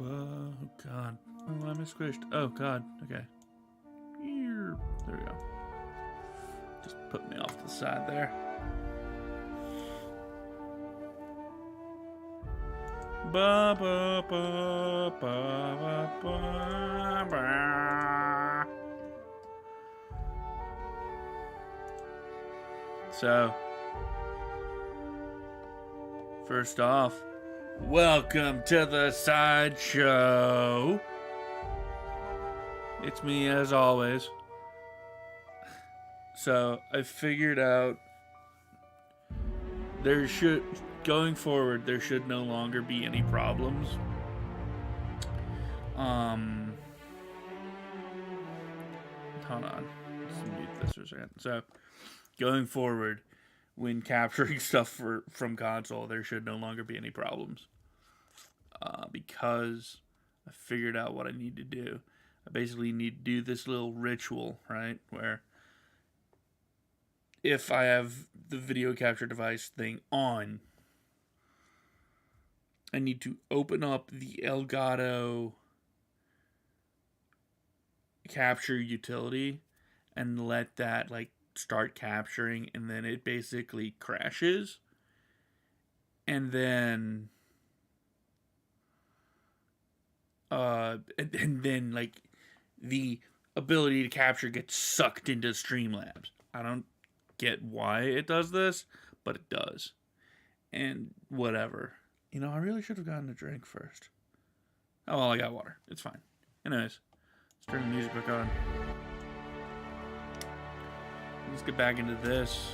Oh god. Oh, I'm squished. Oh god. Okay. Here. There we go. Just put me off to the side there. Ba ba ba ba ba ba. So, first off, welcome to the sideshow. It's me as always. So, I figured out going forward, there should no longer be any problems. Hold on. Let's mute this for a second. So, going forward, when capturing stuff from console, there should no longer be any problems. Because I figured out what I need to do. I basically need to do this little ritual, right? Where if I have the video capture device thing on, I need to open up the Elgato capture utility and let that like start capturing, and then it basically crashes, and then like the ability to capture gets sucked into Streamlabs. I don't get why it does this, but it does. And whatever. You know, I really should have gotten a drink first. Oh well, I got water. It's fine. Anyways, let's turn the music back on. Let's get back into this.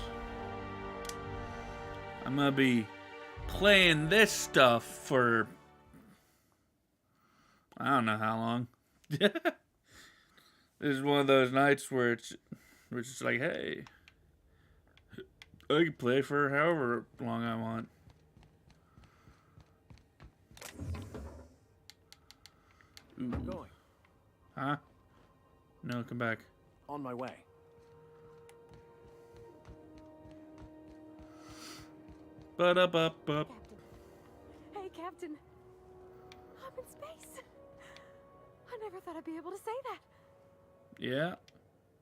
I'm gonna be playing this stuff for I don't know how long. This is one of those nights where it's like, hey, I can play for however long I want. Ooh. I'm going. Huh? No, come back. On my way. Ba-da-ba-ba. Captain. Hey, Captain. I'm in space. I never thought I'd be able to say that. Yeah.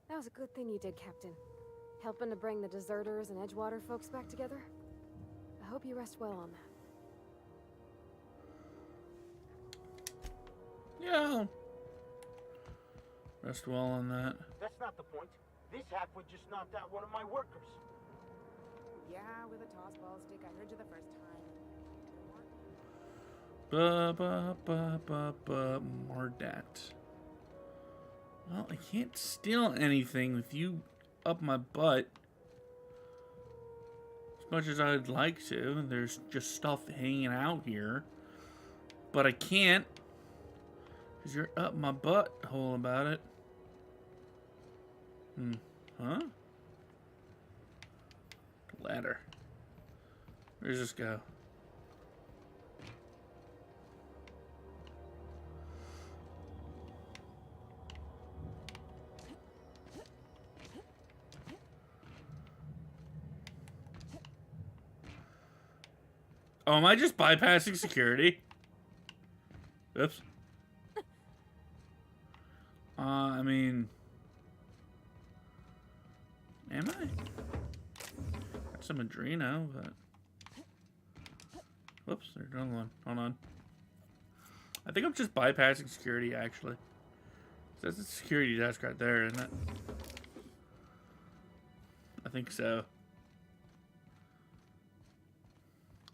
That was a good thing you did, Captain. Helping to bring the deserters and Edgewater folks back together. I hope you rest well on that. Yeah. Rest well on that. That's not the point. This halfwit just knocked out one of my workers. Yeah, with a toss ball stick. I heard you the first time. Ba-ba-ba-ba-ba. More dat. Well, I can't steal anything with you up my butt. As much as I'd like to. There's just stuff hanging out here. But I can't. Because you're up my butthole about it. Huh? Ladder. Where does this go? Oh, am I just bypassing security? Oops. I mean... Am I? Got some Adreno, but... Whoops, there's another one. Hold on. I think I'm just bypassing security, actually. That's a security desk right there, isn't it? I think so.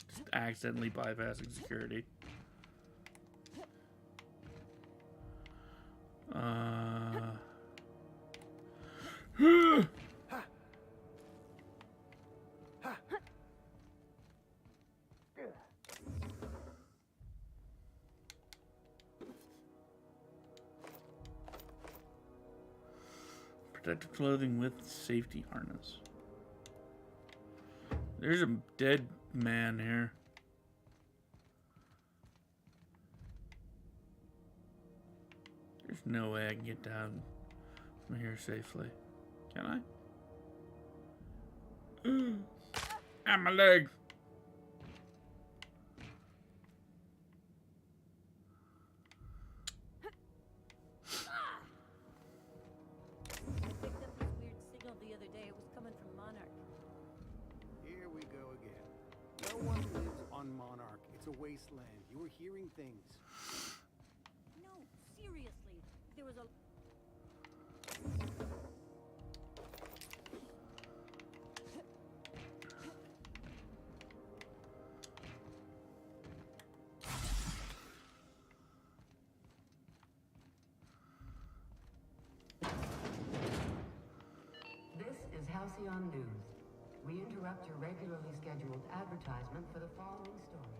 Just accidentally bypassing security. Protective clothing with safety harness. There's a dead man here. There's no way I can get down from here safely. Can I? Ah, my leg. a wasteland. You were hearing things. No, seriously. There was a... This is Halcyon News. We interrupt your regularly scheduled advertisement for the following story.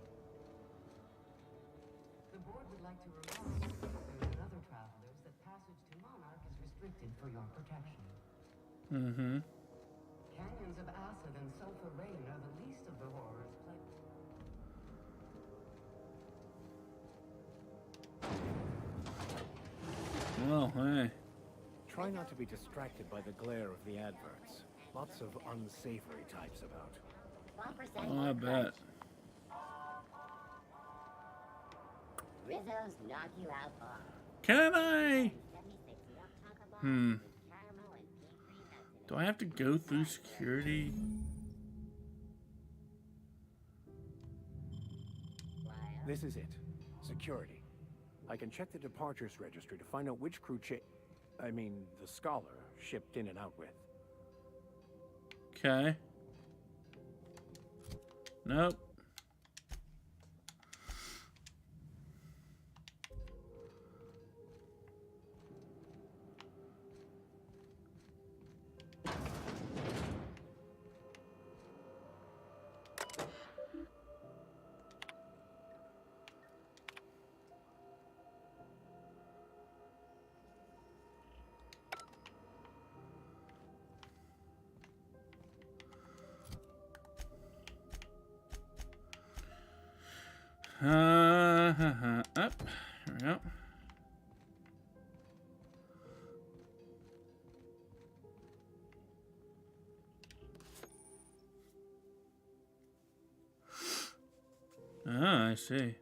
The board would like to remind visitors and other travelers that passage to Monarch is restricted for your protection. Mm-hmm. Canyons of acid and sulfur rain are the least of the horrors Well, hey. Try not to be distracted by the glare of the adverts. Lots of unsavory types about. Oh, I bet. Rizzo's knock you out bar. Can I? 76 milk chocolate bars Hmm. with caramel and pea cream nuts in Do I have to go through security? it. This is it. Security. I can check the departures registry to find out which crew the Scholar shipped in and out with. Okay. Nope. Up. There we go. Ah, I see.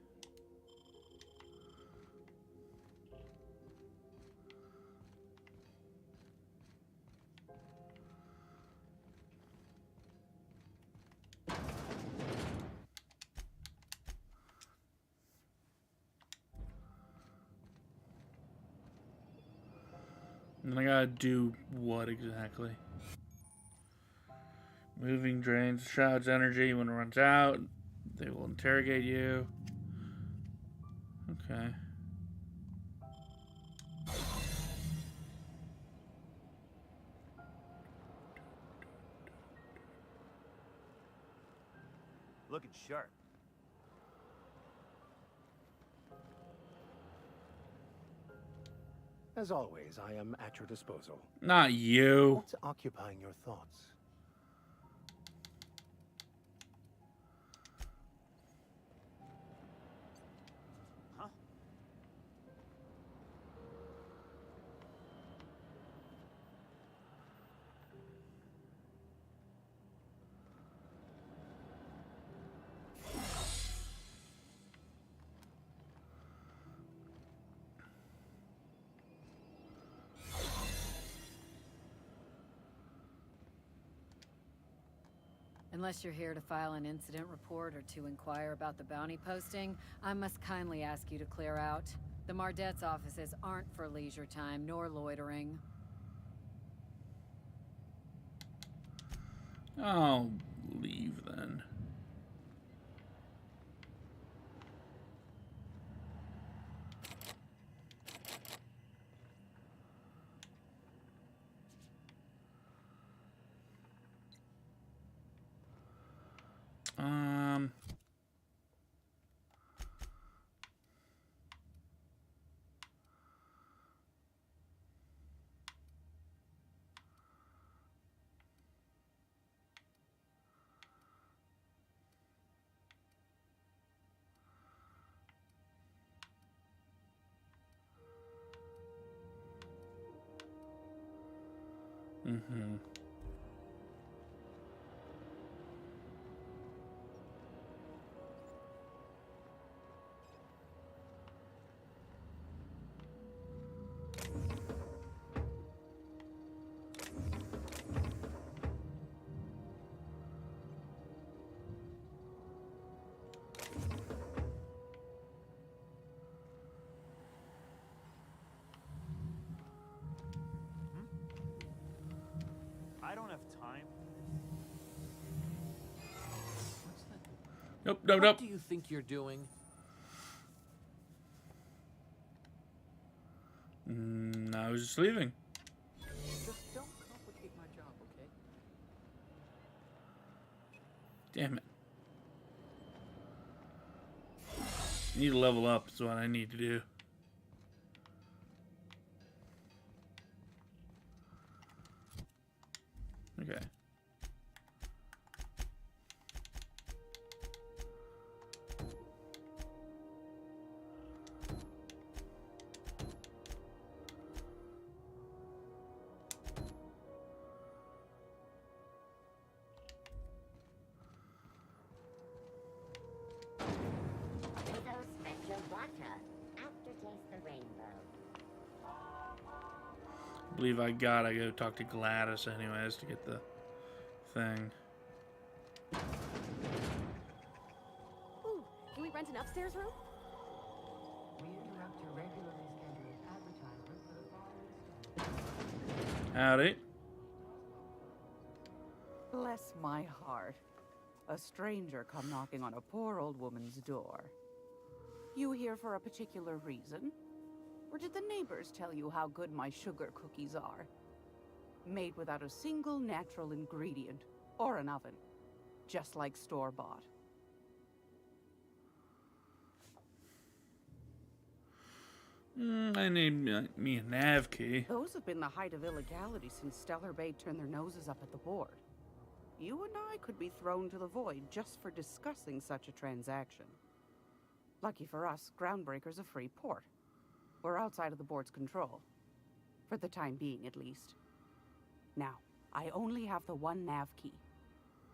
And I gotta do what exactly? Moving drains shroud's energy. When it runs out, they will interrogate you. Okay. Looking sharp. As always, I am at your disposal. Not you. What's occupying your thoughts? Huh? Unless you're here to file an incident report or to inquire about the bounty posting, I must kindly ask you to clear out. The Mardet's offices aren't for leisure time nor loitering. I'll leave then. Mm-hmm. Nope, nope, What nope. do you think you're doing? I was just leaving. Just don't complicate my job, okay? Damn it. Need to level up is what I need to do. Okay. Little special water. Aftertaste the rainbow. I believe I go talk to Gladys anyways to get the thing. Ooh, can we rent an upstairs room? We interrupt your regularly scheduled advertisement for the following. Howdy. Bless my heart. A stranger come knocking on a poor old woman's door. You here for a particular reason? Or did the neighbors tell you how good my sugar cookies are? Made without a single natural ingredient or an oven. Just like store-bought. I need me a nav key. Those have been the height of illegality since Stellar Bay turned their noses up at the board. You and I could be thrown to the void just for discussing such a transaction. Lucky for us, Groundbreaker's a free port. We're outside of the board's control. For the time being, at least. Now, I only have the one nav key.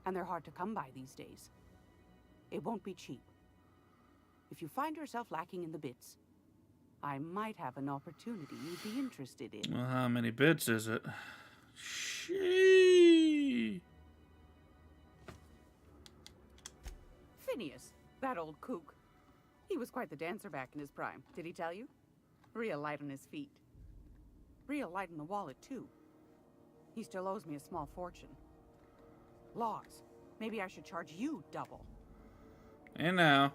And they're hard to come by these days. It won't be cheap. If you find yourself lacking in the bits, I might have an opportunity you'd be interested in. Well, how many bits is it? Shee. Phineas, that old kook. He was quite the dancer back in his prime, did he tell you? Real light on his feet. Real light on the wallet, too. He still owes me a small fortune. Laws. Maybe I should charge you double. And now.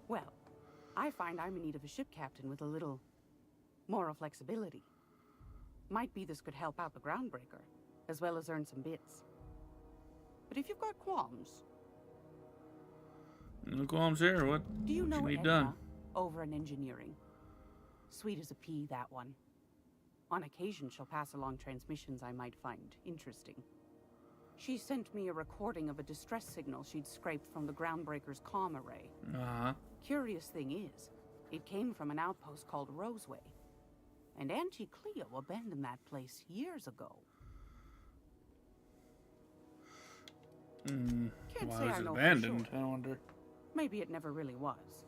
Well, I find I'm in need of a ship captain with a little moral flexibility. Might be this could help out the Groundbreaker, as well as earn some bits. But if you've got qualms... No qualms here. What Do you know need Edna done? over in engineering? Sweet as a pea, that one. On occasion, she'll pass along transmissions I might find interesting. She sent me a recording of a distress signal she'd scraped from the Groundbreaker's comm array. Uh-huh. Curious thing is, it came from an outpost called Roseway. And Auntie Cleo abandoned that place years ago. Can't Why say was I it know for abandoned? sure. I wonder. Maybe it never really was.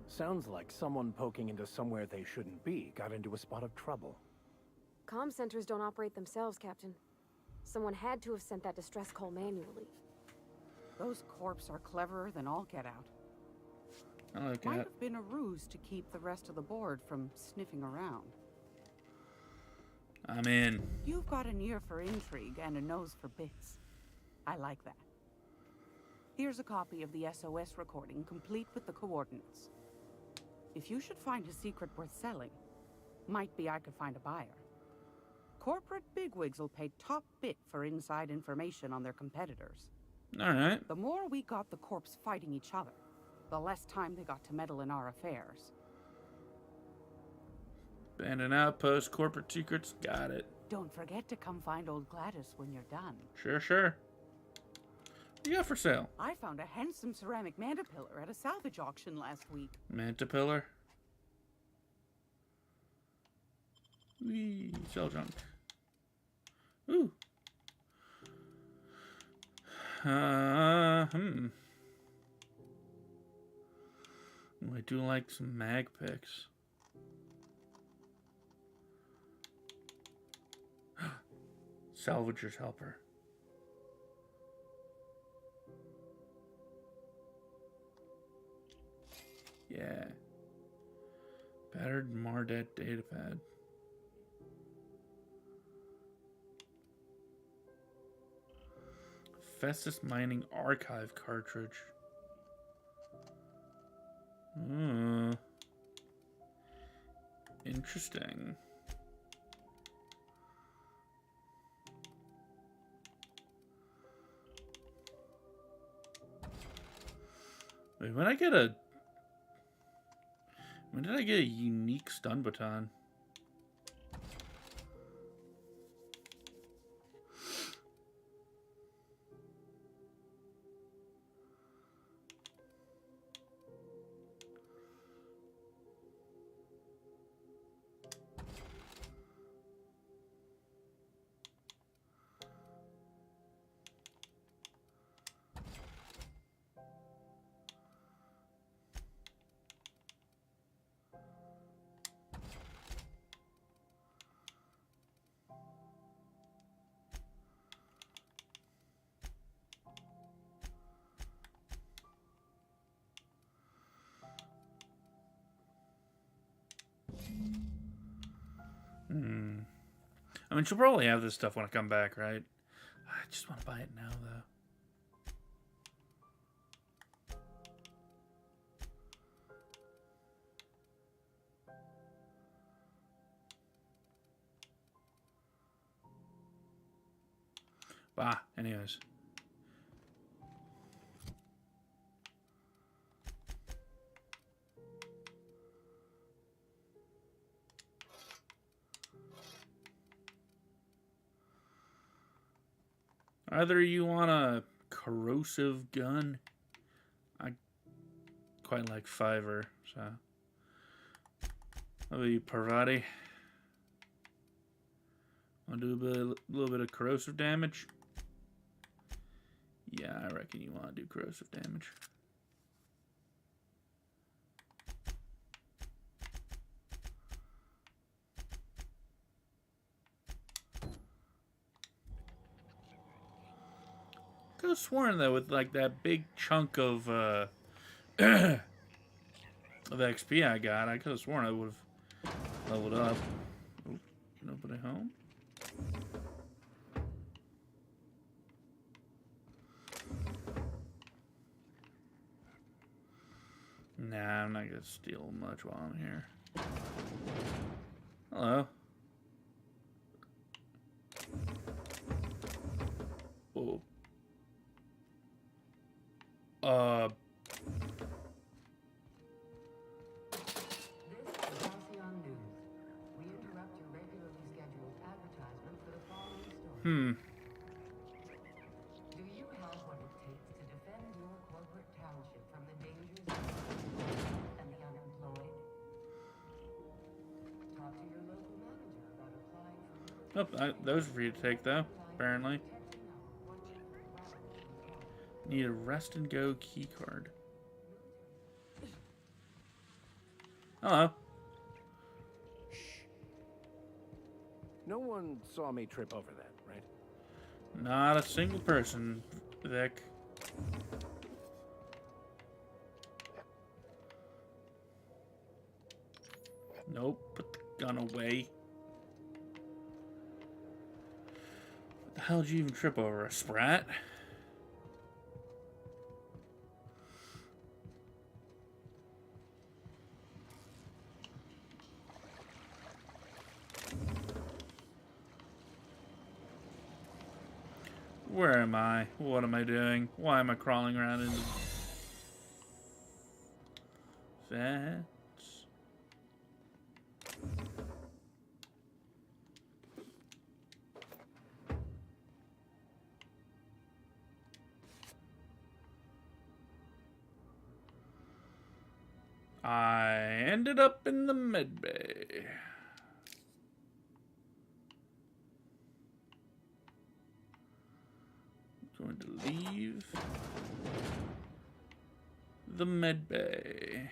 Sounds like someone poking into somewhere they shouldn't be got into a spot of trouble. Comm centers don't operate themselves, Captain. Someone had to have sent that distress call manually. Those corps are cleverer than all get out. I like Might that. have been a ruse to keep the rest of the board from sniffing around. I'm in. You've got an ear for intrigue and a nose for bits. I like that. Here's a copy of the SOS recording, complete with the coordinates. If you should find a secret worth selling, might be I could find a buyer. Corporate bigwigs will pay top bit for inside information on their competitors. All right. The more we got the corps fighting each other, the less time they got to meddle in our affairs. Abandoned outpost, corporate secrets. Got it. Don't forget to come find old Gladys when you're done. Sure, sure. What do you got for sale? I found a handsome ceramic mandapillar at a salvage auction last week. Manta pillar. Wee, sell junk. Ooh. Ooh, I do like some mag picks. Salvager's helper. Yeah. Battered Mardet datapad. Festus Mining Archive cartridge. Interesting. Wait, when did I get a unique stun baton? I mean, she'll probably have this stuff when I come back, right? I just want to buy it now, though. Anyways. Either you want a corrosive gun? I quite like Fiverr, so. How about you, Parvati? Want to do a little bit of corrosive damage? Yeah, I reckon you want to do corrosive damage. I could have sworn that with like that big chunk of XP I got, I could have sworn I would have leveled up. Oh, nobody home? Nah, I'm not gonna steal much while I'm here. Hello. Whoa. This is Halcyon News. We interrupt your regularly scheduled advertisement for the following story. Do you have what it takes to defend your corporate township from the dangers of the and the unemployed? Talk to your local manager about applying for Oh, those are for you to take, though, apparently. Need a rest and go key card. Hello. Shh. No one saw me trip over that, right? Not a single person, Vic. Nope. Put the gun away. What the hell did you even trip over? A sprat? Where am I? What am I doing? Why am I crawling around in the vents? I ended up in the med bay. Going to leave the med bay.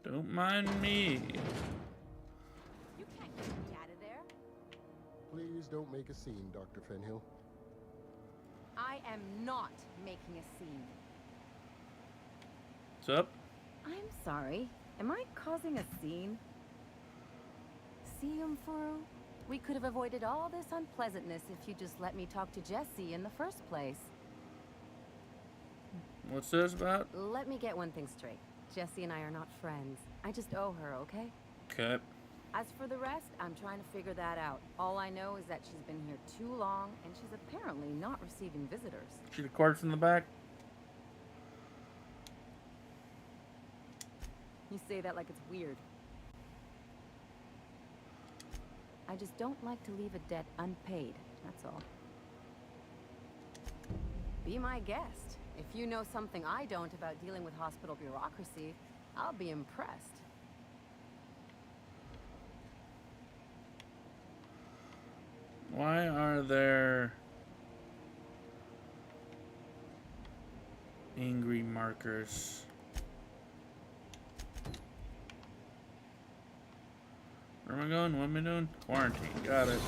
Don't mind me. You can't get me out of there. Please don't make a scene, Dr. Fenhill. I am not making a scene. What's up? I'm sorry. Am I causing a scene? See, Furu? We could have avoided all this unpleasantness if you just let me talk to Jesse in the first place. What's this about? Let me get one thing straight. Jesse and I are not friends. I just owe her, okay? Okay. As for the rest, I'm trying to figure that out. All I know is that she's been here too long, and she's apparently not receiving visitors. See the corpse in the back? You say that like it's weird. I just don't like to leave a debt unpaid, that's all. Be my guest. If you know something I don't about dealing with hospital bureaucracy, I'll be impressed. Why are there angry markers? Where am I going? What am I doing? Quarantine. Got it.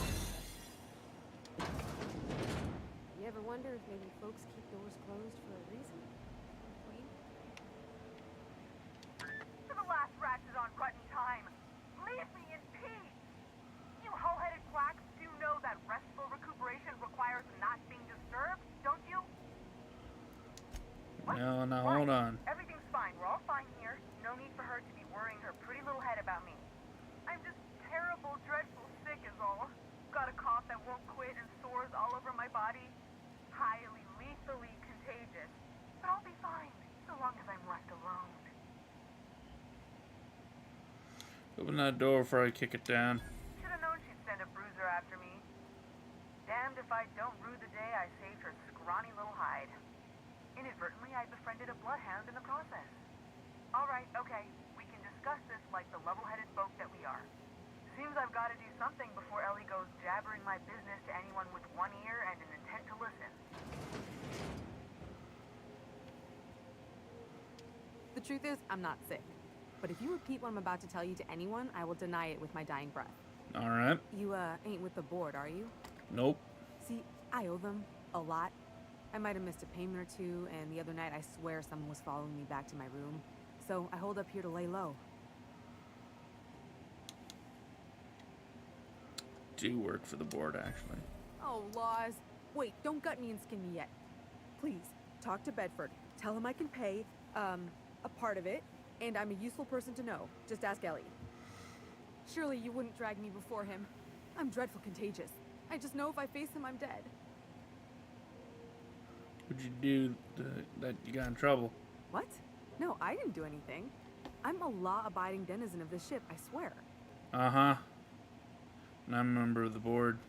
You ever wonder if maybe folks keep doors closed for a reason? Queen? For the last rat is on rotten time. Leave me in peace. You hull-headed quacks do know that restful recuperation requires not being disturbed, don't you? What? No, now Why? hold on. Everything's fine. We're all fine here. No need for her to be worrying her pretty little head about me. I'm just terrible, dreadful sick is all. Got a cough that won't quit and sores all over my body. Highly, lethally contagious. But I'll be fine, so long as I'm left alone. Open that door before I kick it down. Should have known she'd send a bruiser after me. Damned if I don't rue the day I saved her scrawny little hide. Inadvertently, I befriended a bloodhound in the process. Alright, okay, we can discuss this like the level-headed folk that we are. Seems I've got to do something before Ellie goes jabbering my business to anyone with one ear and an intent to listen. The truth is, I'm not sick. But if you repeat what I'm about to tell you to anyone, I will deny it with my dying breath. Alright. You, ain't with the board, are you? Nope. See, I owe them a lot. I might have missed a payment or two, and the other night I swear someone was following me back to my room. So I hold up here to lay low. Do work for the board, actually. Oh, laws. Wait, don't gut me and skin me yet. Please, talk to Bedford. Tell him I can pay, a part of it, and I'm a useful person to know. Just ask Ellie. Surely you wouldn't drag me before him. I'm dreadful contagious. I just know if I face him, I'm dead. What'd you do that you got in trouble? What? No, I didn't do anything. I'm a law-abiding denizen of this ship, I swear. Uh-huh. And I'm a member of the board.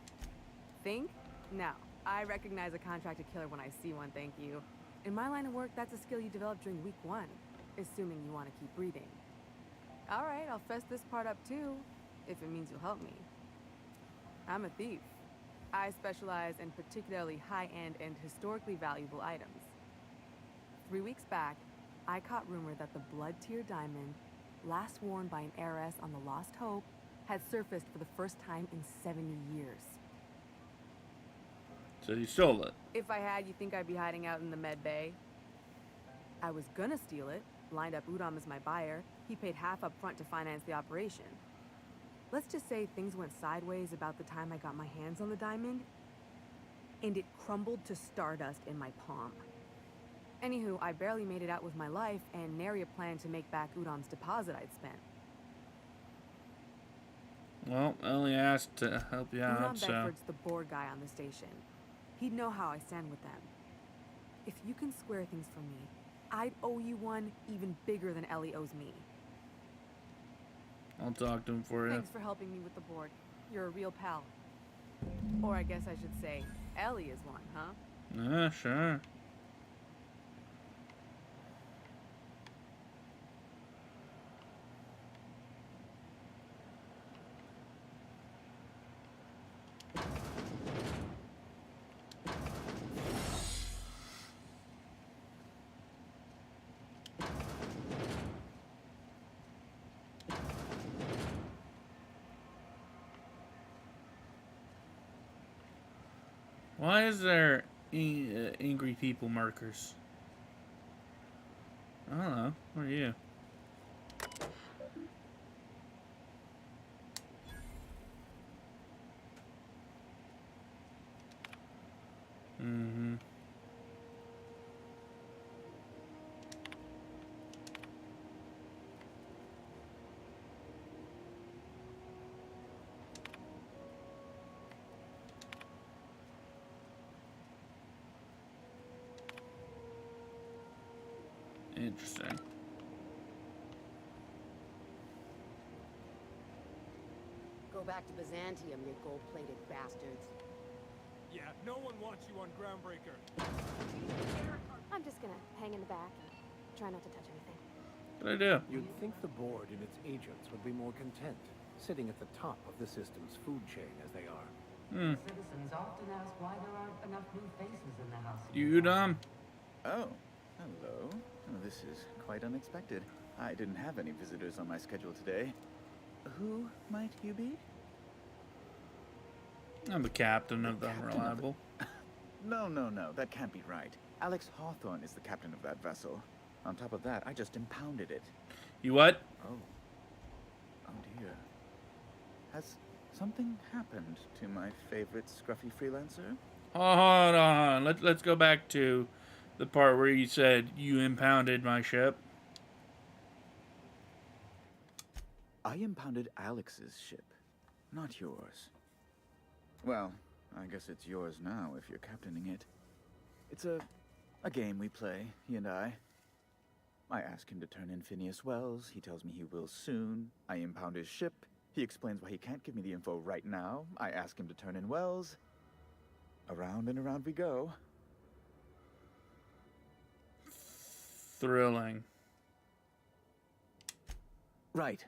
Think? No. I recognize a contracted killer when I see one, thank you. In my line of work, that's a skill you develop during week 1. Assuming you want to keep breathing. Alright, I'll fess this part up too, if it means you'll help me. I'm a thief. I specialize in particularly high-end and historically valuable items. 3 weeks back, I caught rumor that the blood-tier diamond, last worn by an heiress on the Lost Hope, had surfaced for the first time in 70 years. So you stole it? If I had, you think I'd be hiding out in the med bay? I was gonna steal it, lined up Udom as my buyer. He paid half up front to finance the operation. Let's just say things went sideways about the time I got my hands on the diamond, and it crumbled to stardust in my palm. Anywho, I barely made it out with my life, and nary a plan to make back Udom's deposit I'd spent. Well, I only asked to help you out, Udom so... Bedford's the board guy on the station. He'd know how I stand with them. If you can square things for me, I'd owe you one even bigger than Ellie owes me. I'll talk to him for you. Thanks for helping me with the board. You're a real pal. Or I guess I should say, Ellie is one, huh? Yeah, sure. Why is there angry people markers? I don't know. What are you? Mm-hmm. Interesting. Go back to Byzantium, you gold-plated bastards. Yeah, no one wants you on Groundbreaker. I'm just gonna hang in the back and try not to touch anything. Good idea. You'd think the board and its agents would be more content, sitting at the top of the system's food chain as they are. Hmm. Citizens often ask why there aren't enough new faces in the house. You dumb. Oh, hello. Oh, this is quite unexpected. I didn't have any visitors on my schedule today. Who might you be? I'm the captain of the Unreliable. No, that can't be right. Alex Hawthorne is the captain of that vessel. On top of that, I just impounded it. You what? Oh dear. Has something happened to my favorite scruffy freelancer? Hold on. Let's go back to the part where you said you impounded my ship. I impounded Alex's ship, not yours. Well, I guess it's yours now if you're captaining it. It's a game we play, he and I. I ask him to turn in Phineas Wells. He tells me he will soon. I impound his ship. He explains why he can't give me the info right now. I ask him to turn in Wells. Around and around we go. Thrilling. Right.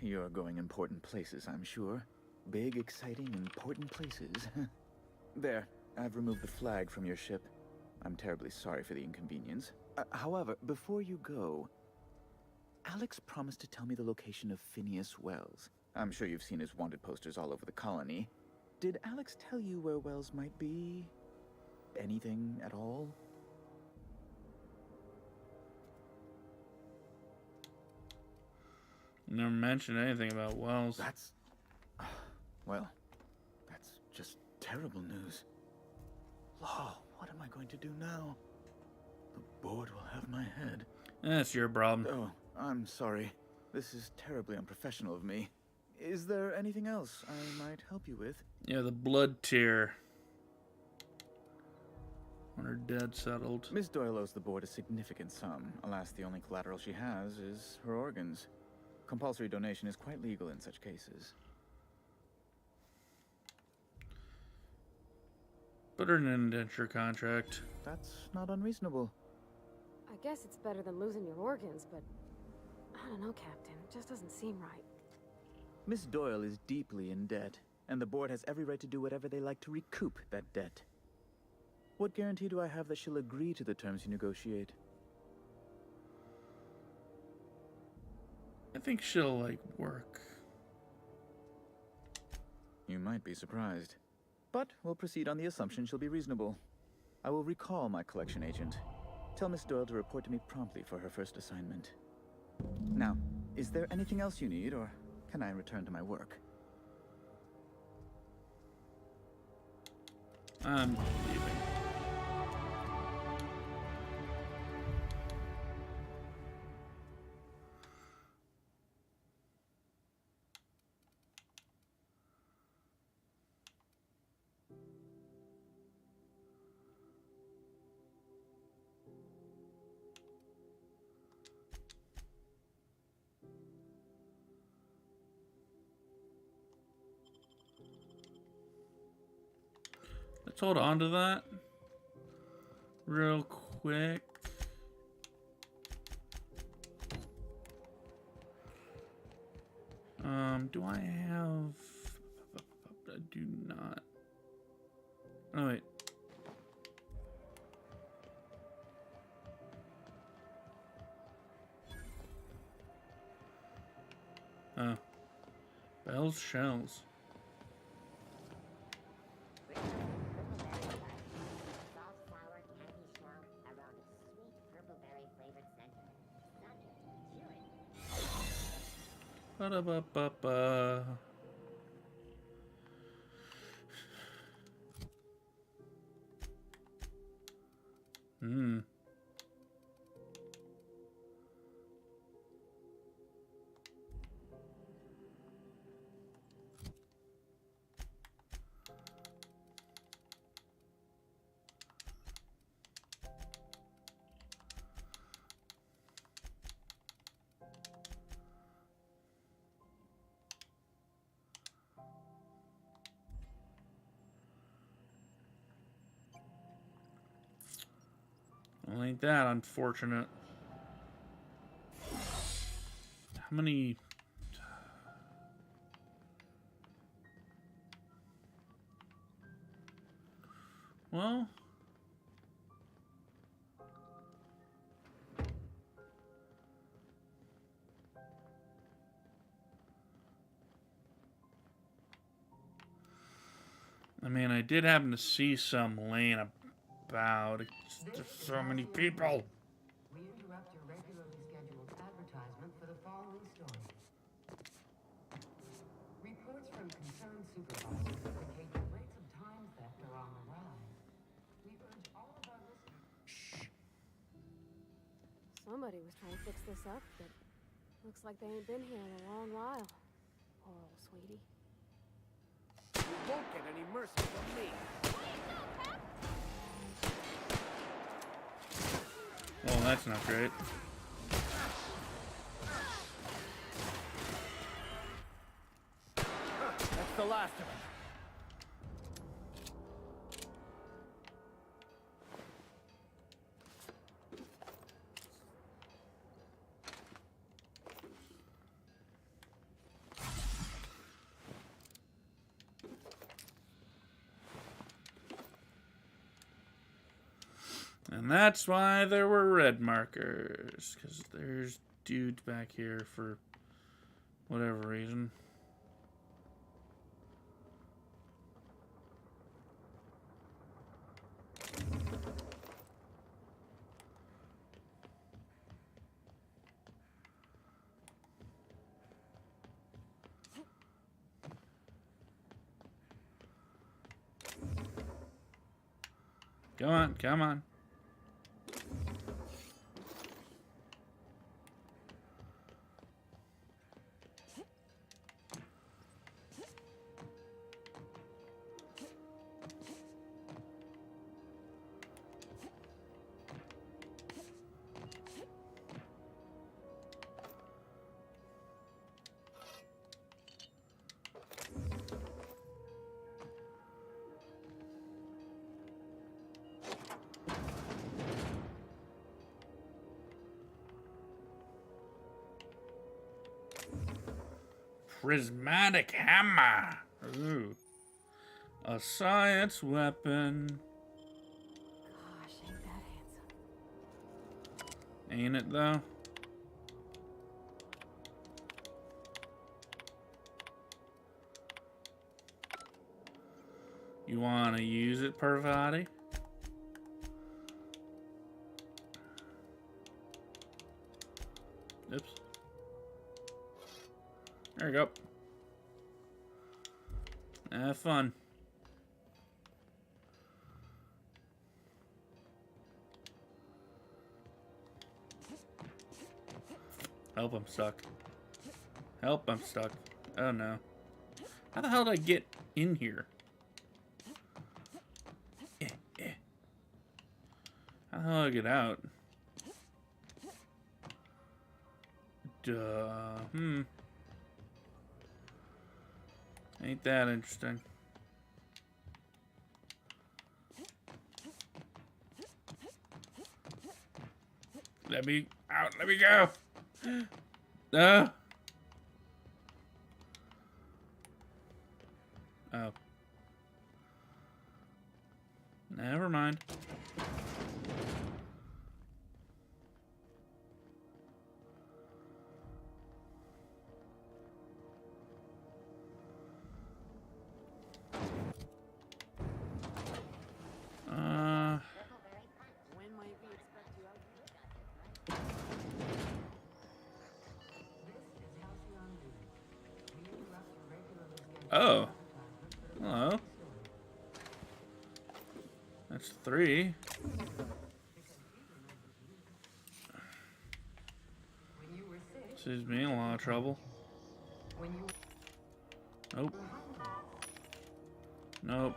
You're going important places, I'm sure. Big, exciting, important places. There, I've removed the flag from your ship. I'm terribly sorry for the inconvenience. However, before you go, Alex promised to tell me the location of Phineas Wells. I'm sure you've seen his wanted posters all over the colony. Did Alex tell you where Wells might be? Anything at all? Never mentioned anything about Wells. Well, that's just terrible news. Law, what am I going to do now? The board will have my head. That's your problem. Oh, I'm sorry. This is terribly unprofessional of me. Is there anything else I might help you with? Yeah, the blood tier. When her dead settled. Miss Doyle owes the board a significant sum. Alas, the only collateral she has is her organs. Compulsory donation is quite legal in such cases. Put her in an indenture contract. That's not unreasonable. I guess it's better than losing your organs, but I don't know, Captain. It just doesn't seem right. Miss Doyle is deeply in debt, and the board has every right to do whatever they like to recoup that debt. What guarantee do I have that she'll agree to the terms you negotiate? I think she'll, work. You might be surprised. But we'll proceed on the assumption she'll be reasonable. I will recall my collection agent. Tell Miss Doyle to report to me promptly for her first assignment. Now, is there anything else you need, or can I return to my work? I'm leaving. Let's hold on to that real quick. Do I have... I do not. Oh, wait. Oh. Bell's shells. Ba-da-ba-ba-ba. Hmm. Well, ain't that unfortunate? How many? Well, I mean, I did happen to see some laying about. It's just so many people. We interrupt your regularly scheduled advertisement for the following story. Reports from concerned supervisors indicate the rates of time theft are on the rise. We urge all of our listeners. Somebody was trying to fix this up, but looks like they ain't been here in a long while. Poor old sweetie. You won't get any mercy from me. Well, that's not great. That's the last of it. And that's why there were red markers. Because there's dudes back here for whatever reason. Come on, come on. Prismatic hammer. Ooh. A science weapon. Gosh, ain't that handsome. Ain't it though? You want to use it, Parvati? Oops. There you go. Have fun. Help, I'm stuck. Help, I'm stuck. Oh no. How the hell did I get in here? How the hell did I get out? Duh. Ain't that interesting. Let me out. Let me go. Oh. Never mind. When might we expect you out here? Oh. Hello. That's 3. Saves me in a lot of trouble. When you Nope. Nope.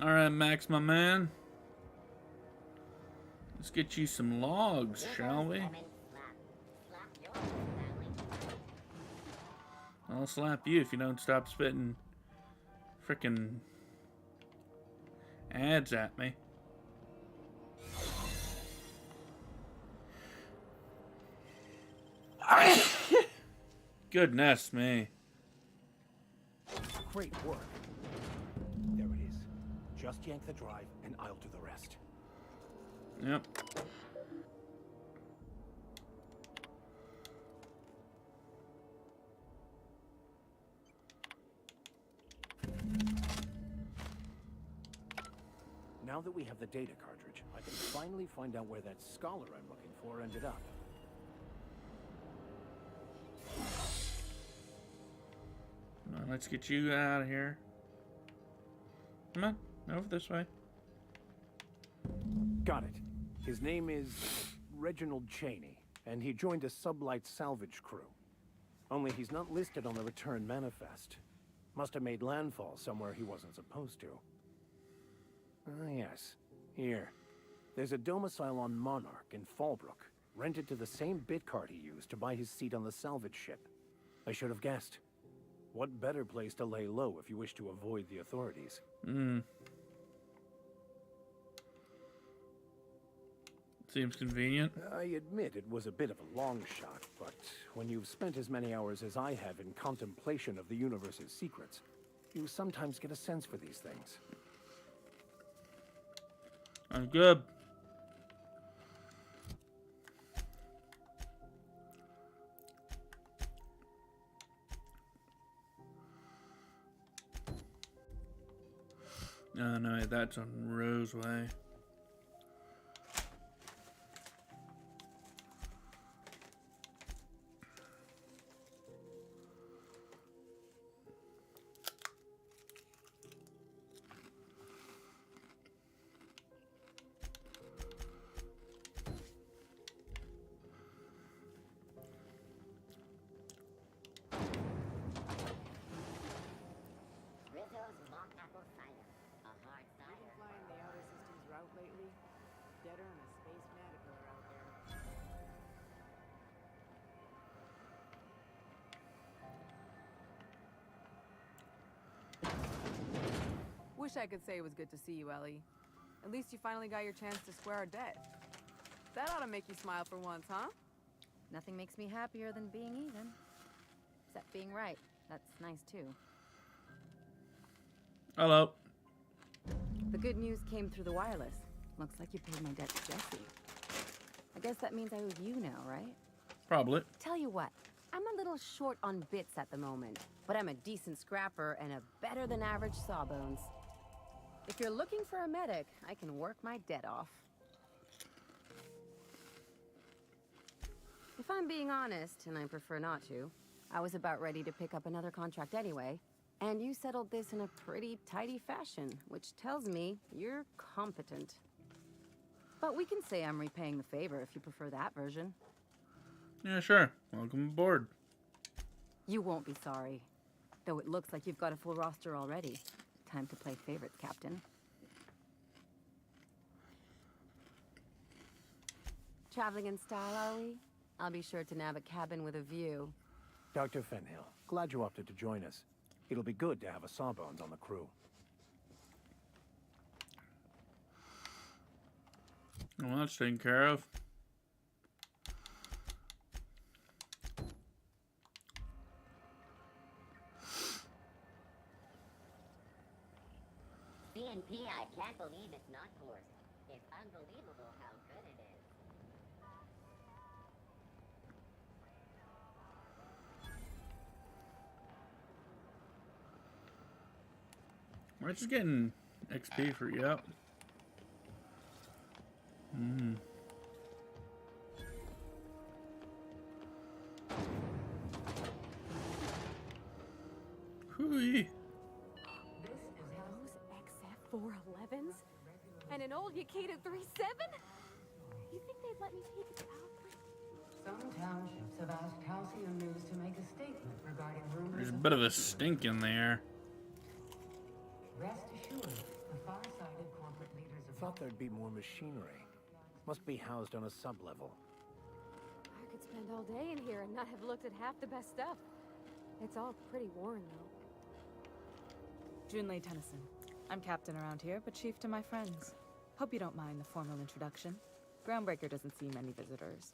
Alright, Max, my man. Let's get you some logs, shall we? I'll slap you if you don't stop spitting frickin' ads at me. Goodness me. Great work. There it is. Just yank the drive, and I'll do the rest. Yep. Now that we have the data cartridge, I can finally find out where that scholar I'm looking for ended up. Come on, let's get you out of here. Come on, over this way. Got it. His name is Reginald Cheney, and he joined a sublight salvage crew. Only he's not listed on the return manifest. Must have made landfall somewhere he wasn't supposed to. Ah, yes. Here. There's a domicile on Monarch in Fallbrook, rented to the same bit card he used to buy his seat on the salvage ship. I should have guessed. What better place to lay low if you wish to avoid the authorities? Seems convenient. I admit it was a bit of a long shot, but when you've spent as many hours as I have in contemplation of the universe's secrets, you sometimes get a sense for these things. I'm good. Oh no, that's on Roseway. Rizzo's mock apple cider. A hard cider. Flying the outer system's route lately. Deader than a space caterpillar out there. Wish I could say it was good to see you, Ellie. At least you finally got your chance to square our debt. That ought to make you smile for once, huh? Nothing makes me happier than being even. Except being right. That's nice too. Hello. The good news came through the wireless. Looks like you paid my debt to Jesse. I guess that means I owe you now, right? Probably. Tell you what, I'm a little short on bits at the moment, but I'm a decent scrapper and a better than average sawbones. If you're looking for a medic, I can work my debt off. If I'm being honest, and I prefer not to, I was about ready to pick up another contract anyway, and you settled this in a pretty tidy fashion, which tells me you're competent. But we can say I'm repaying the favor if you prefer that version. Yeah, sure. Welcome aboard. You won't be sorry. Though it looks like you've got a full roster already. Time to play favorites, Captain. Traveling in style, are we? I'll be sure to nab a cabin with a view. Dr. Fenhill, glad you opted to join us. It'll be good to have a Sawbones on the crew. Well, that's taken care of. CNP, I can't believe it's not forced. It's unbelievable how good it is. We're just getting XP for yep. Whew. And an old Yakita 3.7? You think they'd let me take it out? Some townships have asked Halcyon News to make a statement regarding rumors. There's a bit of a stink in there. Rest assured, the far-sighted corporate leaders of Thought there'd be more machinery. Must be housed on a sub-level. I could spend all day in here and not have looked at half the best stuff. It's all pretty worn, though. Junlei Tennyson. I'm captain around here, but chief to my friends. Hope you don't mind the formal introduction. Groundbreaker doesn't see many visitors.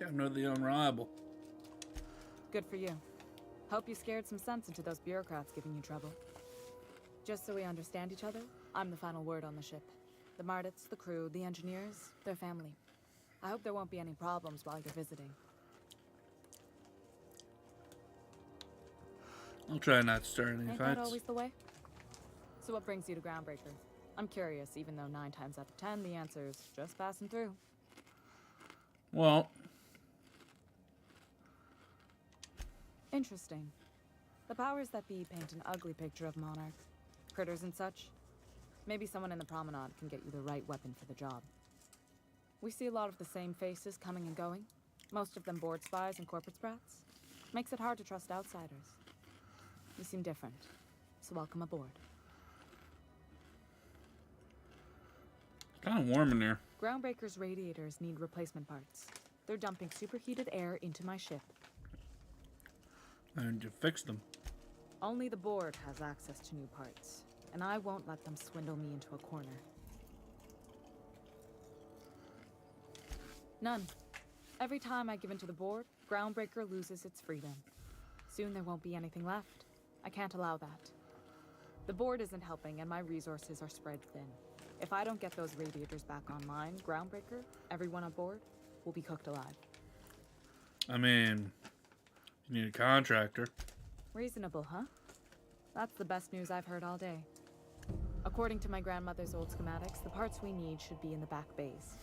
Yeah, I'm not the unreliable. Good for you. Hope you scared some sense into those bureaucrats giving you trouble. Just so we understand each other, I'm the final word on the ship. The Mardits, the crew, the engineers, their family. I hope there won't be any problems while you're visiting. I'll try not to start any Ain't fights. that always the way? So what brings you to Groundbreaker? I'm curious, even though 9 times out of 10 the answer's just passing through. Well, interesting. The powers that be paint an ugly picture of Monarch. Critters and such. Maybe someone in the promenade can get you the right weapon for the job. We see a lot of the same faces coming and going. Most of them board spies and corporate sprats. Makes it hard to trust outsiders. You seem different, so welcome aboard. it's kind of warm in there. Groundbreaker's radiators need replacement parts. They're dumping superheated air into my ship. And you fixed them. Only the board has access to new parts, and I won't let them swindle me into a corner. None. Every time I give in to the board, Groundbreaker loses its freedom. Soon there won't be anything left. I can't allow that. The board isn't helping, and my resources are spread thin. If I don't get those radiators back online, Groundbreaker, everyone on board, will be cooked alive. I mean, you need a contractor. Reasonable, huh? That's the best news I've heard all day. According to my grandmother's old schematics, the parts we need should be in the back bays.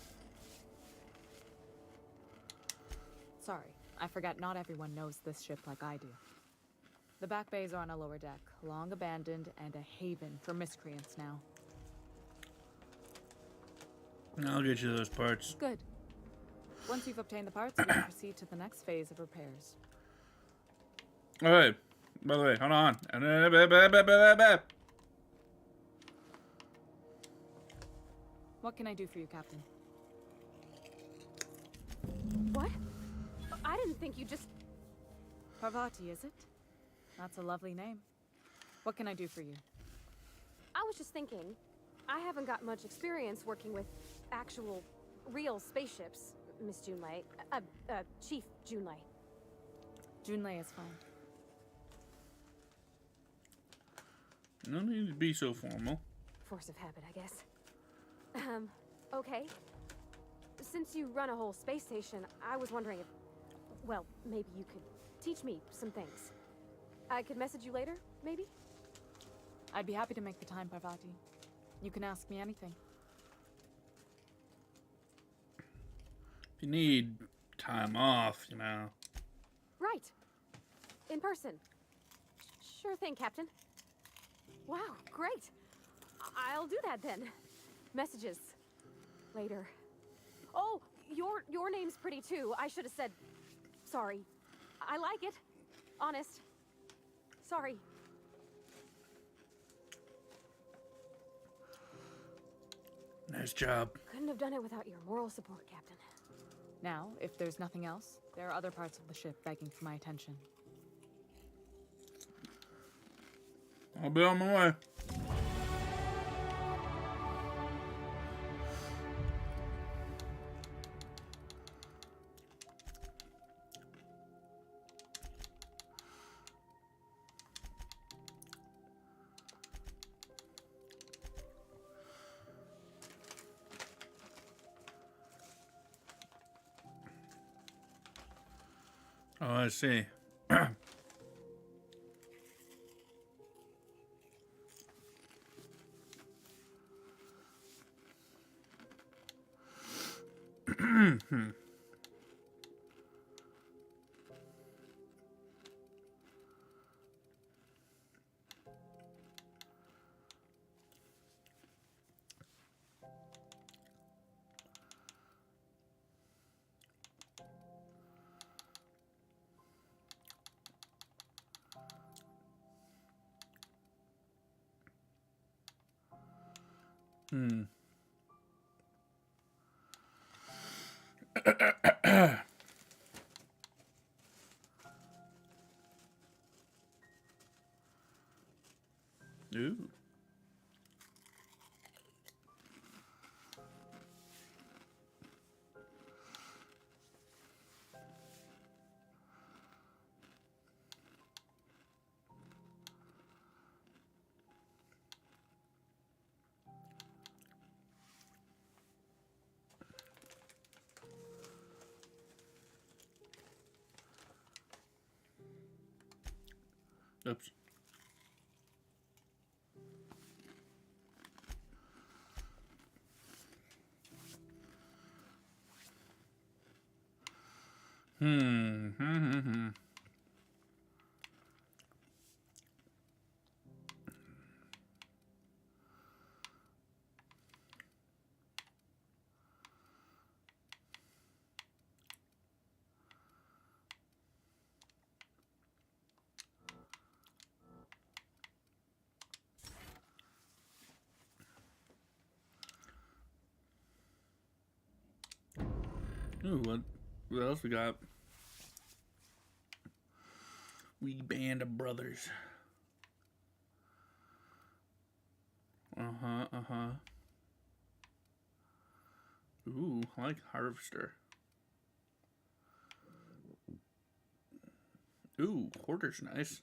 Sorry, I forgot not everyone knows this ship like I do. The back bays are on a lower deck, long abandoned and a haven for miscreants now. I'll get you those parts. Good. Once you've obtained the parts, we can proceed to the next phase of repairs. Alright, by the way, hold on. What can I do for you, Captain? What? I didn't think you just... Parvati, is it? That's a lovely name. What can I do for you? I was just thinking, I haven't got much experience working with actual, real spaceships, Miss Junlei. Chief Junlei. Junlei is fine. No need to be so formal. Force of habit, I guess. Okay. Since you run a whole space station, I was wondering if, well, maybe you could teach me some things. I could message you later, maybe? I'd be happy to make the time, Parvati. You can ask me anything. If you need time off, you know. Right. In person. Sure thing, Captain. Wow, great. I'll do that then. Messages. Later. Oh, your name's pretty too. I should have said sorry. I like it. Honest. Sorry. Nice job. Couldn't have done it without your moral support, Captain. Now, if there's nothing else, there are other parts of the ship begging for my attention. I'll be on my way. Oh, I see. Hmm. Ooh. Oops. Hmm. Ooh, what else we got? We band of brothers. Uh-huh. Ooh, I like Harvester. Ooh, Hoarder's nice.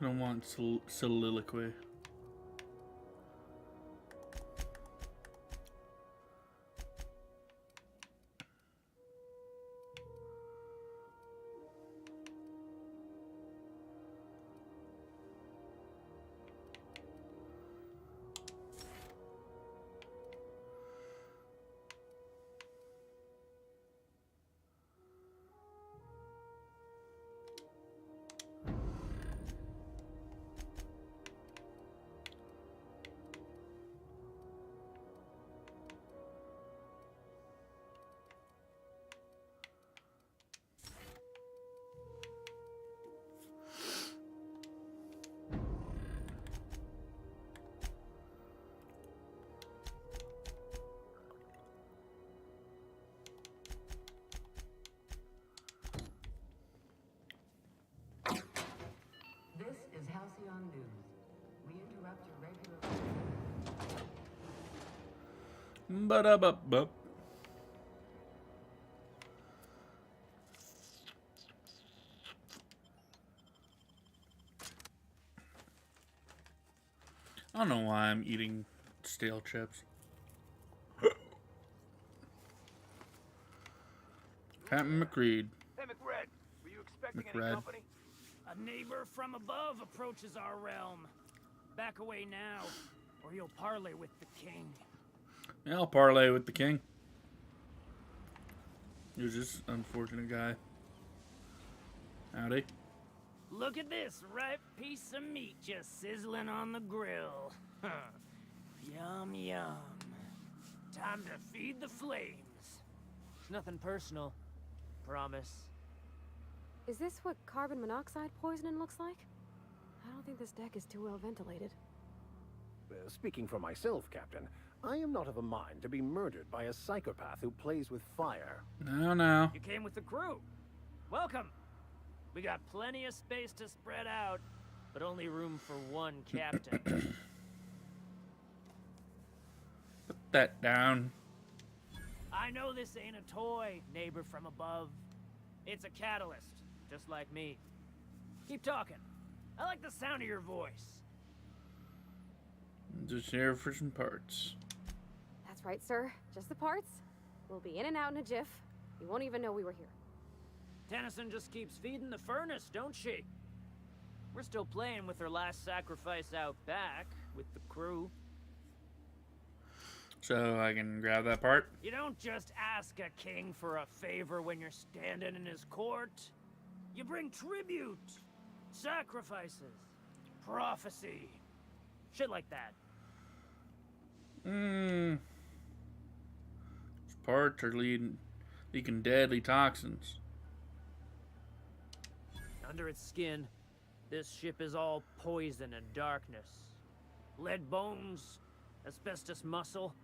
I don't want soliloquy. This is Halcyon News. We interrupt your regular... Ba-da-ba-ba. I don't know why I'm eating stale chips. Captain McCreed. Hey, McRed, were you expecting McRed. any company? A neighbor from above approaches our realm. Back away now, or you'll parley with the king. Yeah, I'll parlay with the king. Who's this unfortunate guy? Howdy. Look at this ripe piece of meat just sizzling on the grill. Yum, yum. Time to feed the flames. It's nothing personal. Promise. Is this what carbon monoxide poisoning looks like? I don't think this deck is too well ventilated. Speaking for myself, Captain, I am not of a mind to be murdered by a psychopath who plays with fire. No. You came with the crew. Welcome. We got plenty of space to spread out, but only room for one captain. Put that down. I know this ain't a toy, neighbor from above. It's a catalyst, just like me. Keep talking. I like the sound of your voice. Just here for some parts. That's right, sir. Just the parts. We'll be in and out in a jiff. You won't even know we were here. Tennyson just keeps feeding the furnace, don't she? We're still playing with her last sacrifice out back, with the crew. So I can grab that part? You don't just ask a king for a favor when you're standing in his court. You bring tribute, sacrifices, prophecy, shit like that. parts are leaking deadly toxins. Under its skin, this ship is all poison and darkness. Lead bones, asbestos muscle.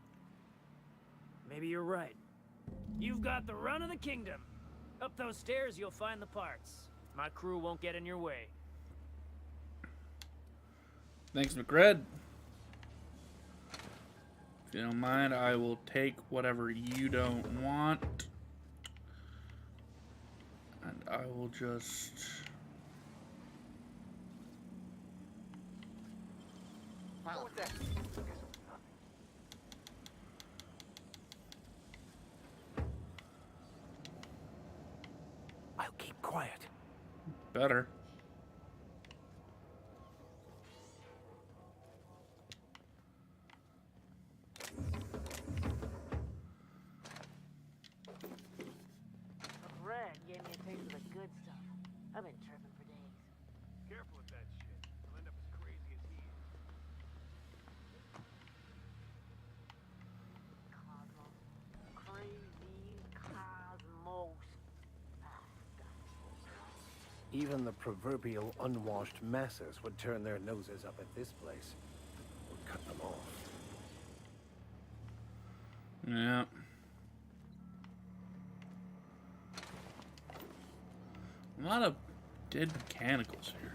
Maybe you're right. You've got the run of the kingdom. Up those stairs, you'll find the parts. My crew won't get in your way. Thanks, McRed. If you don't mind, I will take whatever you don't want. And I will just... What's that? I'll keep quiet. Better. Red gave me a taste of the good stuff. I've been tripping for days. Careful with that shit. You'll end up as crazy as he is. Cosmos. Crazy Cosmos. Even the proverbial unwashed masses would turn their noses up at this place. Would cut them off. Yeah. A lot of dead mechanicals here.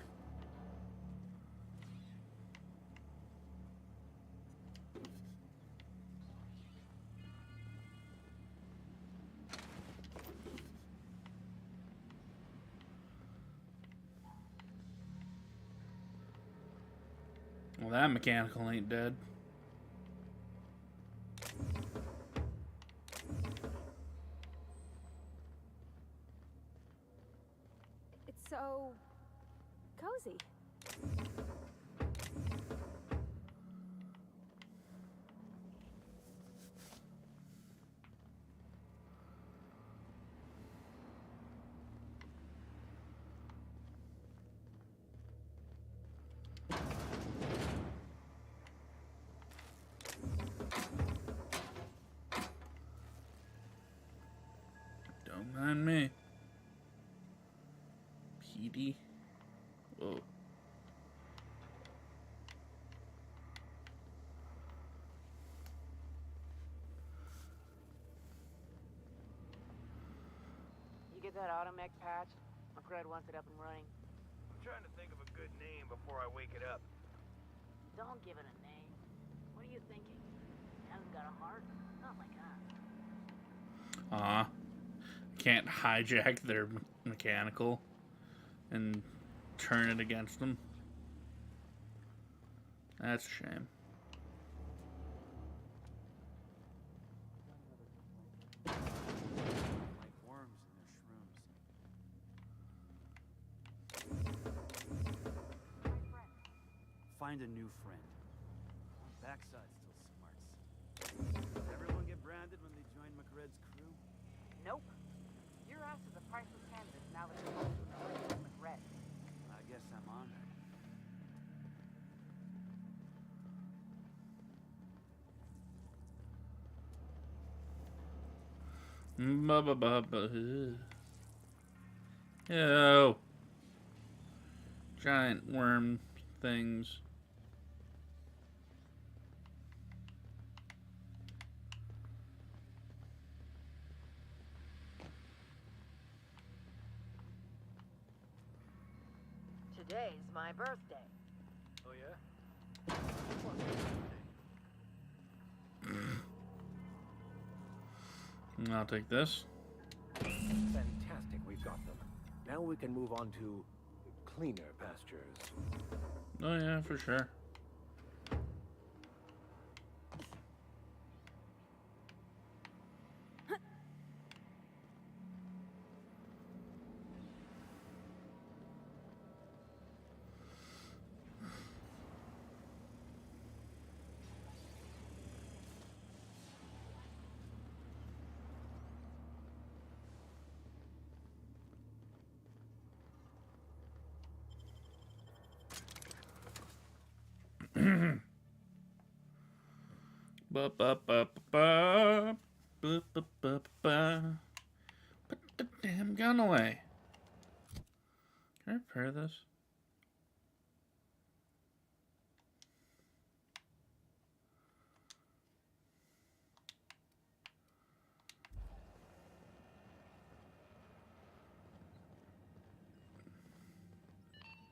Well, that mechanical ain't dead. It's so cozy. Don't mind me. PD. Whoa. You get that automech patch? McRed wants it up and running. I'm trying to think of a good name before I wake it up. Don't give it a name. What are you thinking? Hasn't got a heart? Not like us. Can't hijack their mechanical and turn it against them. That's a shame. Like worms in their shrooms. Find a new friend. Backside still smarts. Does everyone get branded when they join McRed's crew? Nope. Your ass is a priceless candidate now that you're close to the relationship with Red. I guess I'm honored. Ew. Giant worm things. Today's my birthday. Oh, yeah? I'll take this. Fantastic, we've got them. Now we can move on to cleaner pastures. Oh yeah, for sure. Ba, ba, ba, ba, ba. Ba. Put the damn gun away. Can I repair this?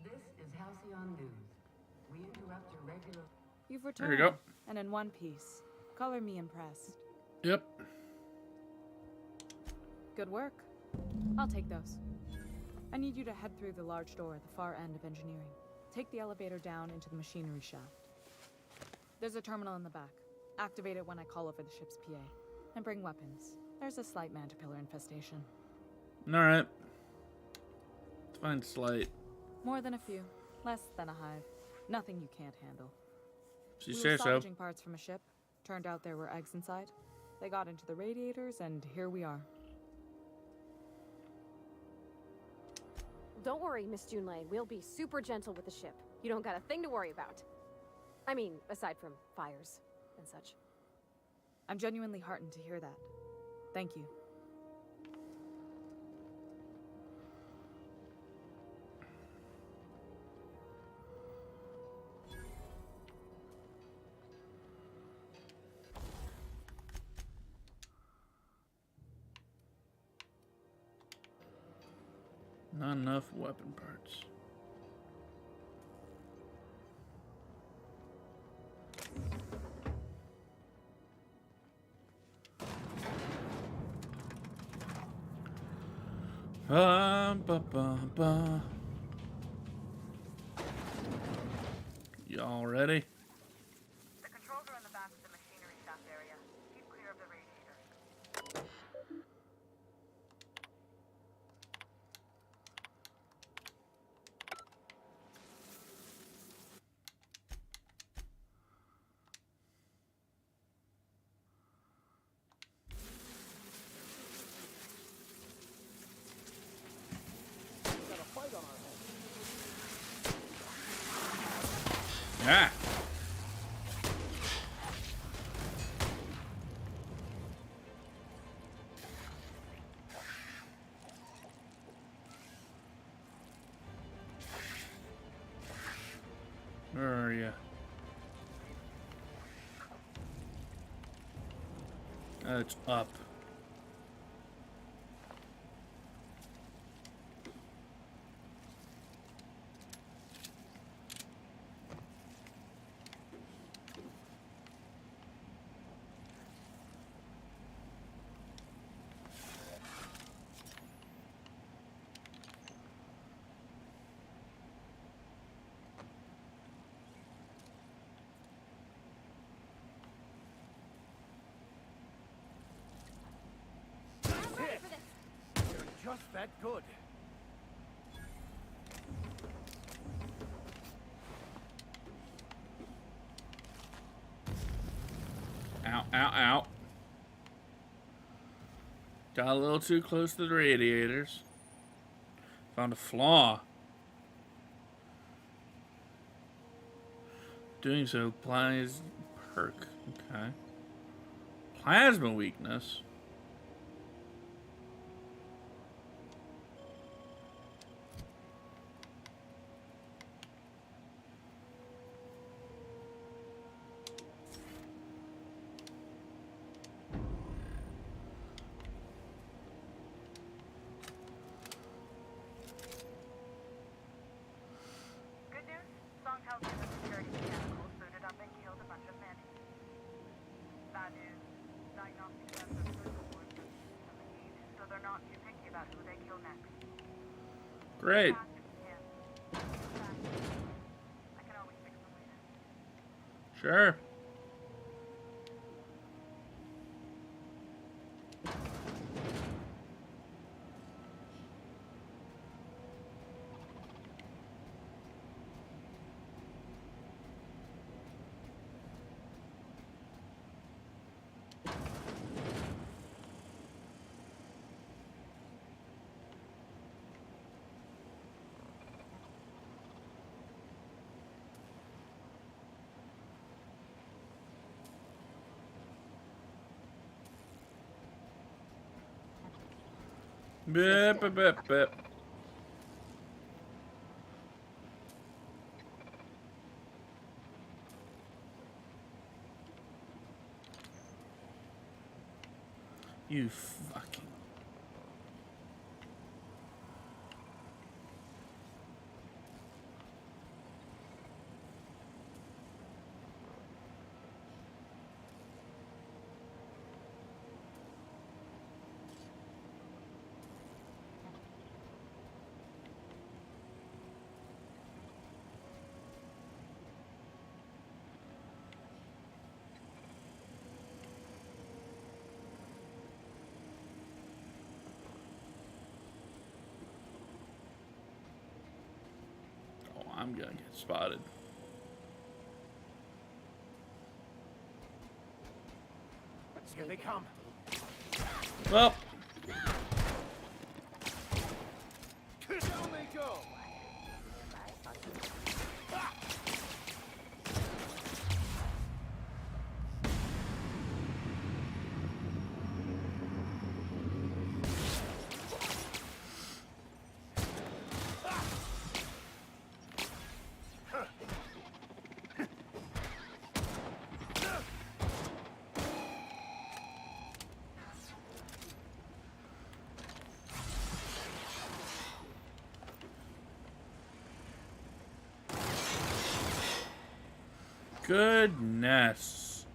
This is Halcyon News. We interrupt your regular... You've There returned. you go. And in one piece. Color me impressed. Yep. Good work. I'll take those. I need you to head through the large door at the far end of engineering. Take the elevator down into the machinery shaft. There's a terminal in the back. Activate it when I call over the ship's PA. And bring weapons. There's a slight mantipillar infestation. Alright. Let's find slight. More than a few. Less than a hive. Nothing you can't handle. She We were says so. salvaging parts from a ship. Turned out there were eggs inside. They got into the radiators, and here we are. Don't worry, Miss Junlei. We'll be super gentle with the ship. You don't got a thing to worry about. I mean, aside from fires and such. I'm genuinely heartened to hear that. Thank you. Not enough weapon parts. Ba. Y'all ready? The controls are in the back of the machinery shaft area. Keep clear of the radiators. Ah. Where are you? It's up. You're just that good. Ow, ow, ow. Got a little too close to the radiators. Found a flaw. Doing so applies perk. Okay. Plasma weakness. Good news, Song tells me the security mechanicals booted up and killed a bunch of mantis. Bad news, diagnostic tests are critical for the lead, so they're not too picky about who they kill next. Great. I can always fix them later. Sure. Bip, bip, bip, bip. You fucking... I'm gonna get spotted. Here they come. Well. Down they go. Goodness.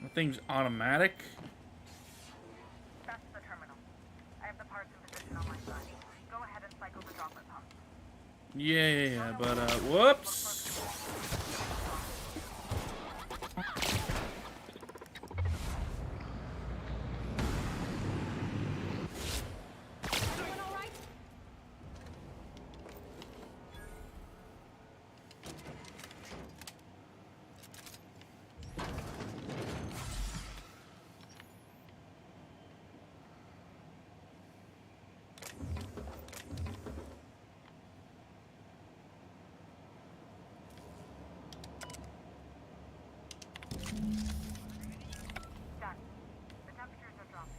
The thing's automatic. That's the terminal. I have the parts in position on my side. Go ahead and cycle the droplet pump. Yeah, but whoops. Done. The temperatures are dropping.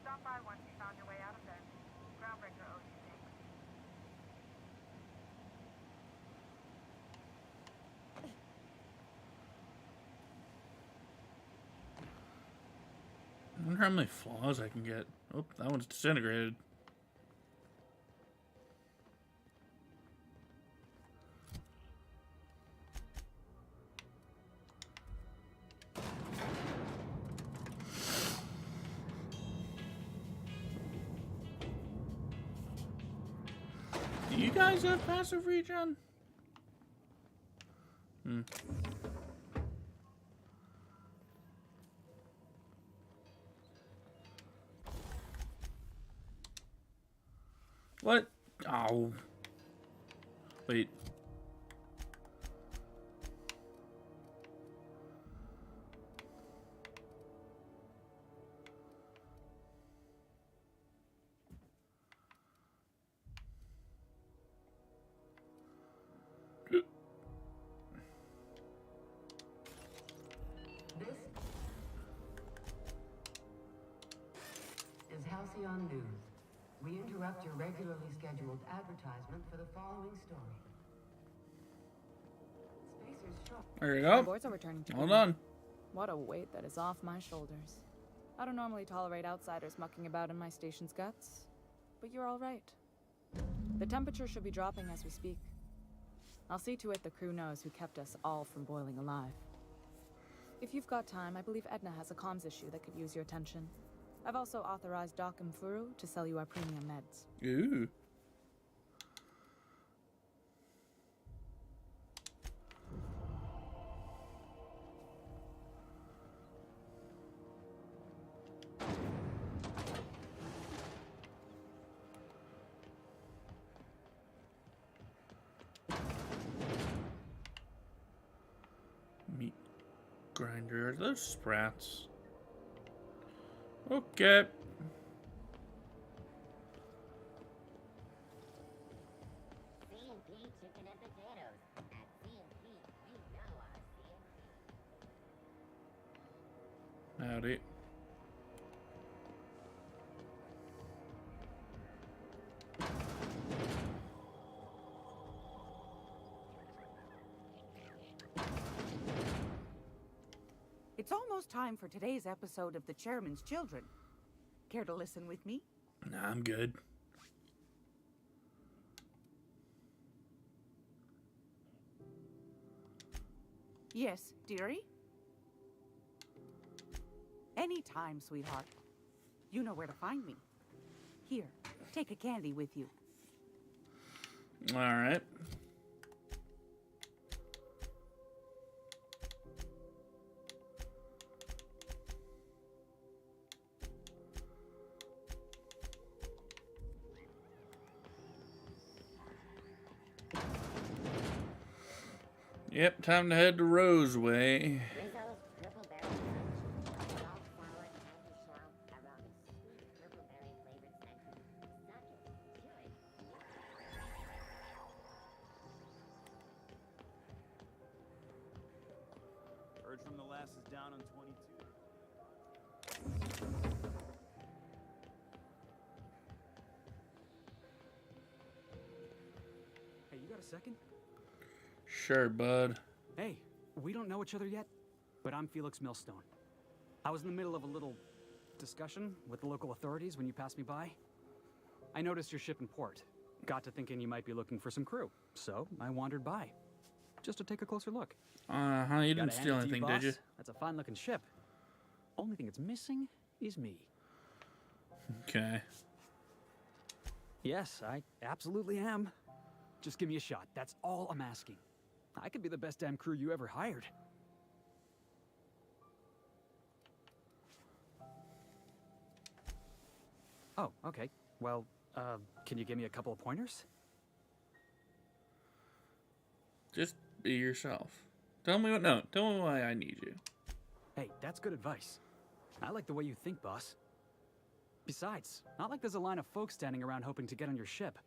Stop by once you found your way out of there. Groundbreaker owes you things. I wonder how many flaws I can get. Oh, that one's disintegrated. Do you guys have passive regen? What? Oh. Wait. This is Halcyon News. We interrupt your regularly scheduled advertisement for the following story. Spacer's shop. There you My go. boards are returning to Hold green. on. What a weight that is off my shoulders. I don't normally tolerate outsiders mucking about in my station's guts, but you're all right. The temperature should be dropping as we speak. I'll see to it the crew knows who kept us all from boiling alive. If you've got time, I believe Edna has a comms issue that could use your attention. I've also authorized Doc and Furu to sell you our premium meds. Ooh. Meat grinder. Are those sprats? Okay. C&P chicken and potatoes at C&P Howdy. It's almost time for today's episode of The Chairman's Children. Care to listen with me? Nah, I'm good. Yes, dearie? Anytime, sweetheart. You know where to find me. Here, take a candy with you. All right. Yep, time to head to Roseway. Rizzo's Purple Berry Punch. Salt, sour, candy shell, aroma, sweet purple berry flavored center. Suck it. Do it. Heard from the lasses down on 22. Hey, you got a second? Sure, bud. Hey, we don't know each other yet, but I'm Felix Millstone. I was in the middle of a little discussion with the local authorities when you passed me by. I noticed your ship in port. Got to thinking you might be looking for some crew, so I wandered by. Just to take a closer look. Uh-huh, you didn't Gotta hand steal it to anything, did you? boss. That's a fine-looking ship. Only thing it's missing is me. Okay. Yes, I absolutely am. Just give me a shot. That's all I'm asking. I could be the best damn crew you ever hired. Oh, okay. Well, can you give me a couple of pointers? Just be yourself. Tell me why I need you. Hey, that's good advice. I like the way you think, boss. Besides, not like there's a line of folks standing around hoping to get on your ship.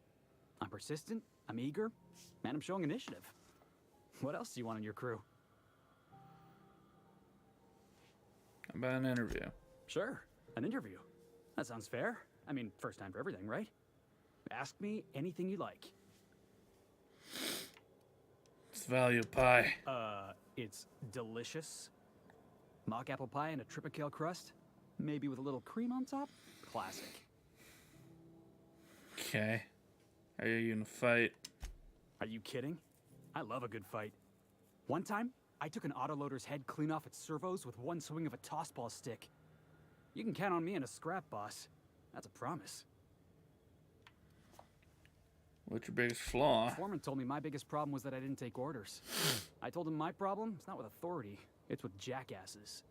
I'm persistent, I'm eager, and I'm showing initiative. What else do you want on your crew? How about an interview? Sure, an interview. That sounds fair. I mean, first time for everything, right? Ask me anything you like. What's the value of pie? It's delicious. Mock apple pie and a tripicale crust, maybe with a little cream on top. Classic. Okay. Are you gonna fight? Are you kidding? I love a good fight. One time, I took an autoloader's head clean off its servos with one swing of a tossball stick. You can count on me in a scrap, boss. That's a promise. What's your biggest flaw? The foreman told me my biggest problem was that I didn't take orders. I told him my problem is not with authority, it's with jackasses.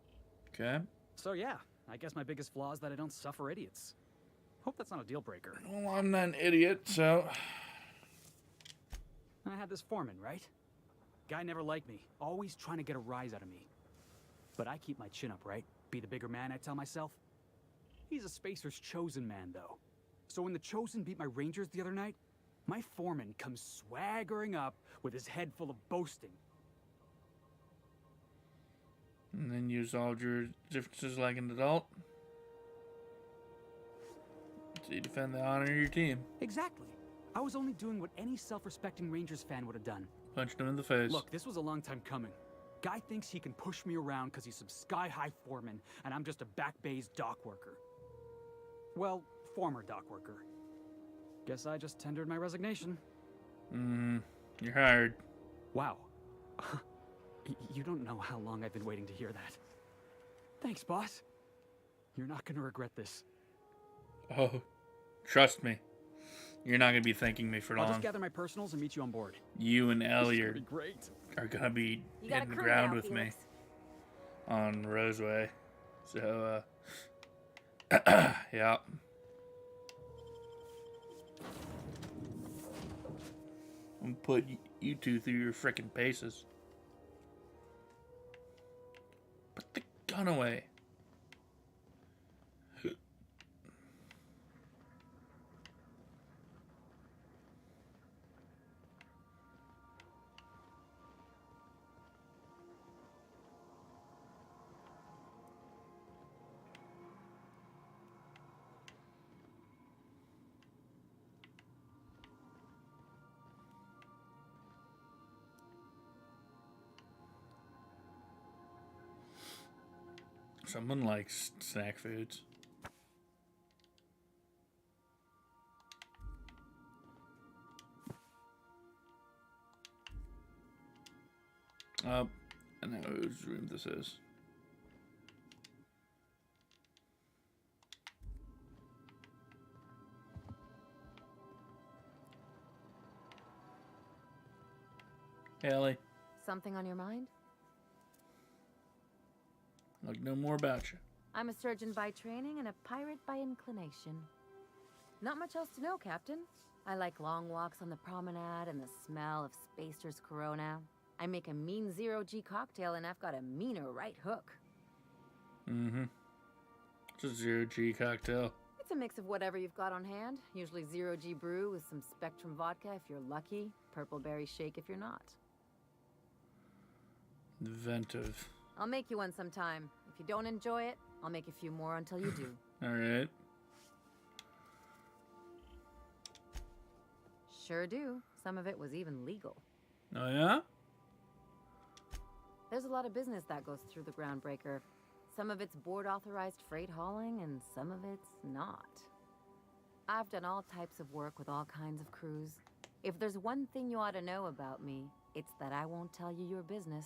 Okay. So yeah, I guess my biggest flaw is that I don't suffer idiots. Hope that's not a deal breaker. Well, I'm not an idiot, so... I had this foreman, right? Guy never liked me, always trying to get a rise out of me. But I keep my chin up, right? Be the bigger man, I tell myself. He's a Spacer's chosen man, though. So when the Chosen beat my Rangers the other night, my foreman comes swaggering up with his head full of boasting. And then you solved your differences like an adult? So you defend the honor of your team. Exactly. I was only doing what any self-respecting Rangers fan would have done. Punched him in the face. Look, this was a long time coming. Guy thinks he can push me around because he's some sky-high foreman, and I'm just a back bay's dock worker. Well, former dock worker. Guess I just tendered my resignation. You're hired. Wow. You don't know how long I've been waiting to hear that. Thanks, boss. You're not gonna regret this. Oh, trust me. You're not gonna be thanking me for I'll long. just gather my personals and meet you on board. You and Ellie This is gonna be great. are gonna be You got a in the crew ground now, with Felix. me on Roseway. So, yeah. I'm gonna put you two through your frickin' paces. Put the gun away. Someone likes snack foods. I know whose room this is. Ellie, Something on your mind? like know more about you. I'm a surgeon by training and a pirate by inclination. Not much else to know, Captain. I like long walks on the promenade and the smell of Spacer's Corona. I make a mean zero-G cocktail and I've got a meaner right hook. Mm-hmm. It's a zero-G cocktail. It's a mix of whatever you've got on hand. Usually zero-G brew with some Spectrum vodka if you're lucky. Purple berry shake if you're not. Inventive. I'll make you one sometime. If you don't enjoy it, I'll make a few more until you do. Alright. Sure do. Some of it was even legal. Oh yeah? There's a lot of business that goes through the Groundbreaker. Some of it's board-authorized freight hauling, and some of it's not. I've done all types of work with all kinds of crews. If there's one thing you ought to know about me, it's that I won't tell you your business.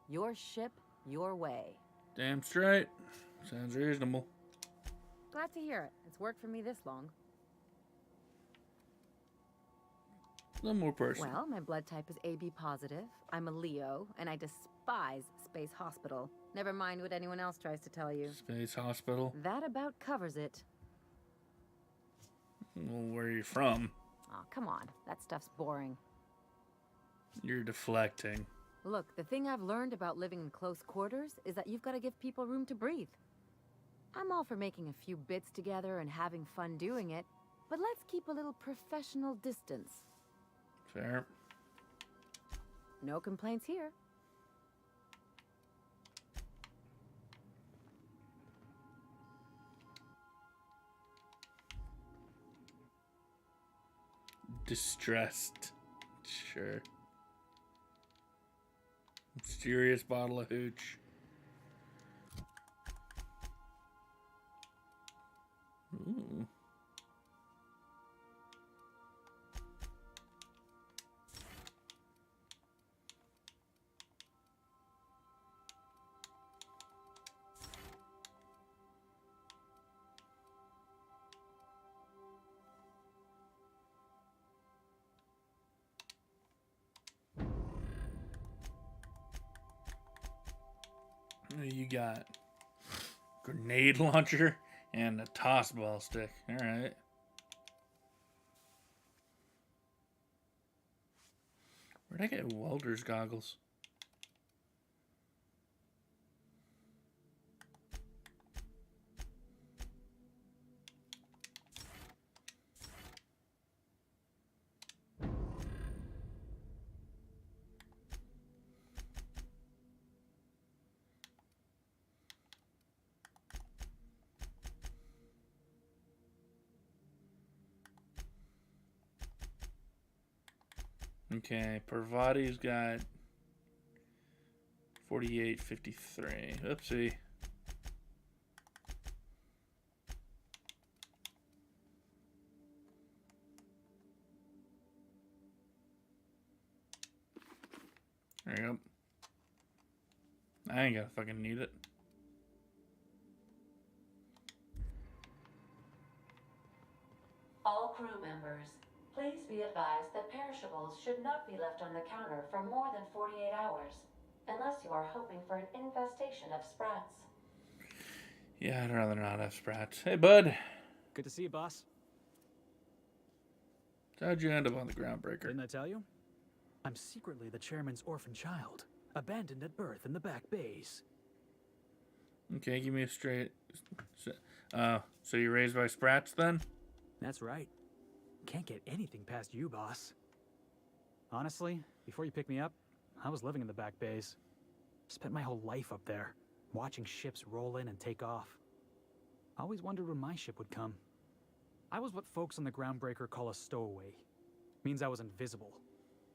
Your ship, your way. Damn straight. Sounds reasonable. Glad to hear it. It's worked for me this long. A little more personal. Well, my blood type is AB positive. I'm a Leo, and I despise Space Hospital. Never mind what anyone else tries to tell you. Space Hospital? That about covers it. Well, where are you from? Aw, come on. That stuff's boring. You're deflecting. Look, the thing I've learned about living in close quarters is that you've got to give people room to breathe. I'm all for making a few bits together and having fun doing it, but let's keep a little professional distance. Fair. No complaints here. Distressed. Sure. Mysterious bottle of hooch. Ooh. You got grenade launcher and a toss ball stick. All right. Where'd I get welder's goggles? Okay, Parvati's got 48.53. Oopsie. There you go. I ain't gonna fucking need it. All crew members, please be advised that perishables should not be left on the counter for more than 48 hours, unless you are hoping for an infestation of sprats. Yeah, I'd rather not have sprats. Hey, bud. Good to see you, boss. How'd you end up on the Groundbreaker? Didn't I tell you? I'm secretly the chairman's orphan child, abandoned at birth in the back bays. Okay, give me a straight... So you're raised by sprats, then? That's right. Can't get anything past you, boss. Honestly, before you picked me up, I was living in the back bays. Spent my whole life up there, watching ships roll in and take off. I always wondered when my ship would come. I was what folks on the Groundbreaker call a stowaway. Means I was invisible.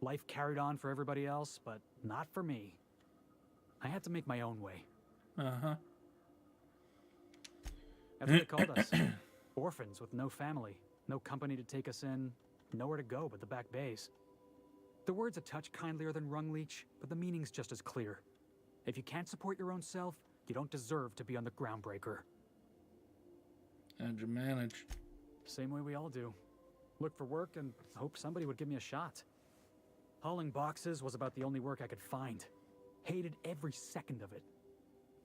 Life carried on for everybody else, but not for me. I had to make my own way. Uh-huh. That's what they called us. Orphans with no family, no company to take us in, nowhere to go but the back bays. The word's a touch kindlier than rung leech, but the meaning's just as clear. If you can't support your own self, you don't deserve to be on the Groundbreaker. How'd you manage? Same way we all do. Look for work and hope somebody would give me a shot. Hauling boxes was about the only work I could find. Hated every second of it.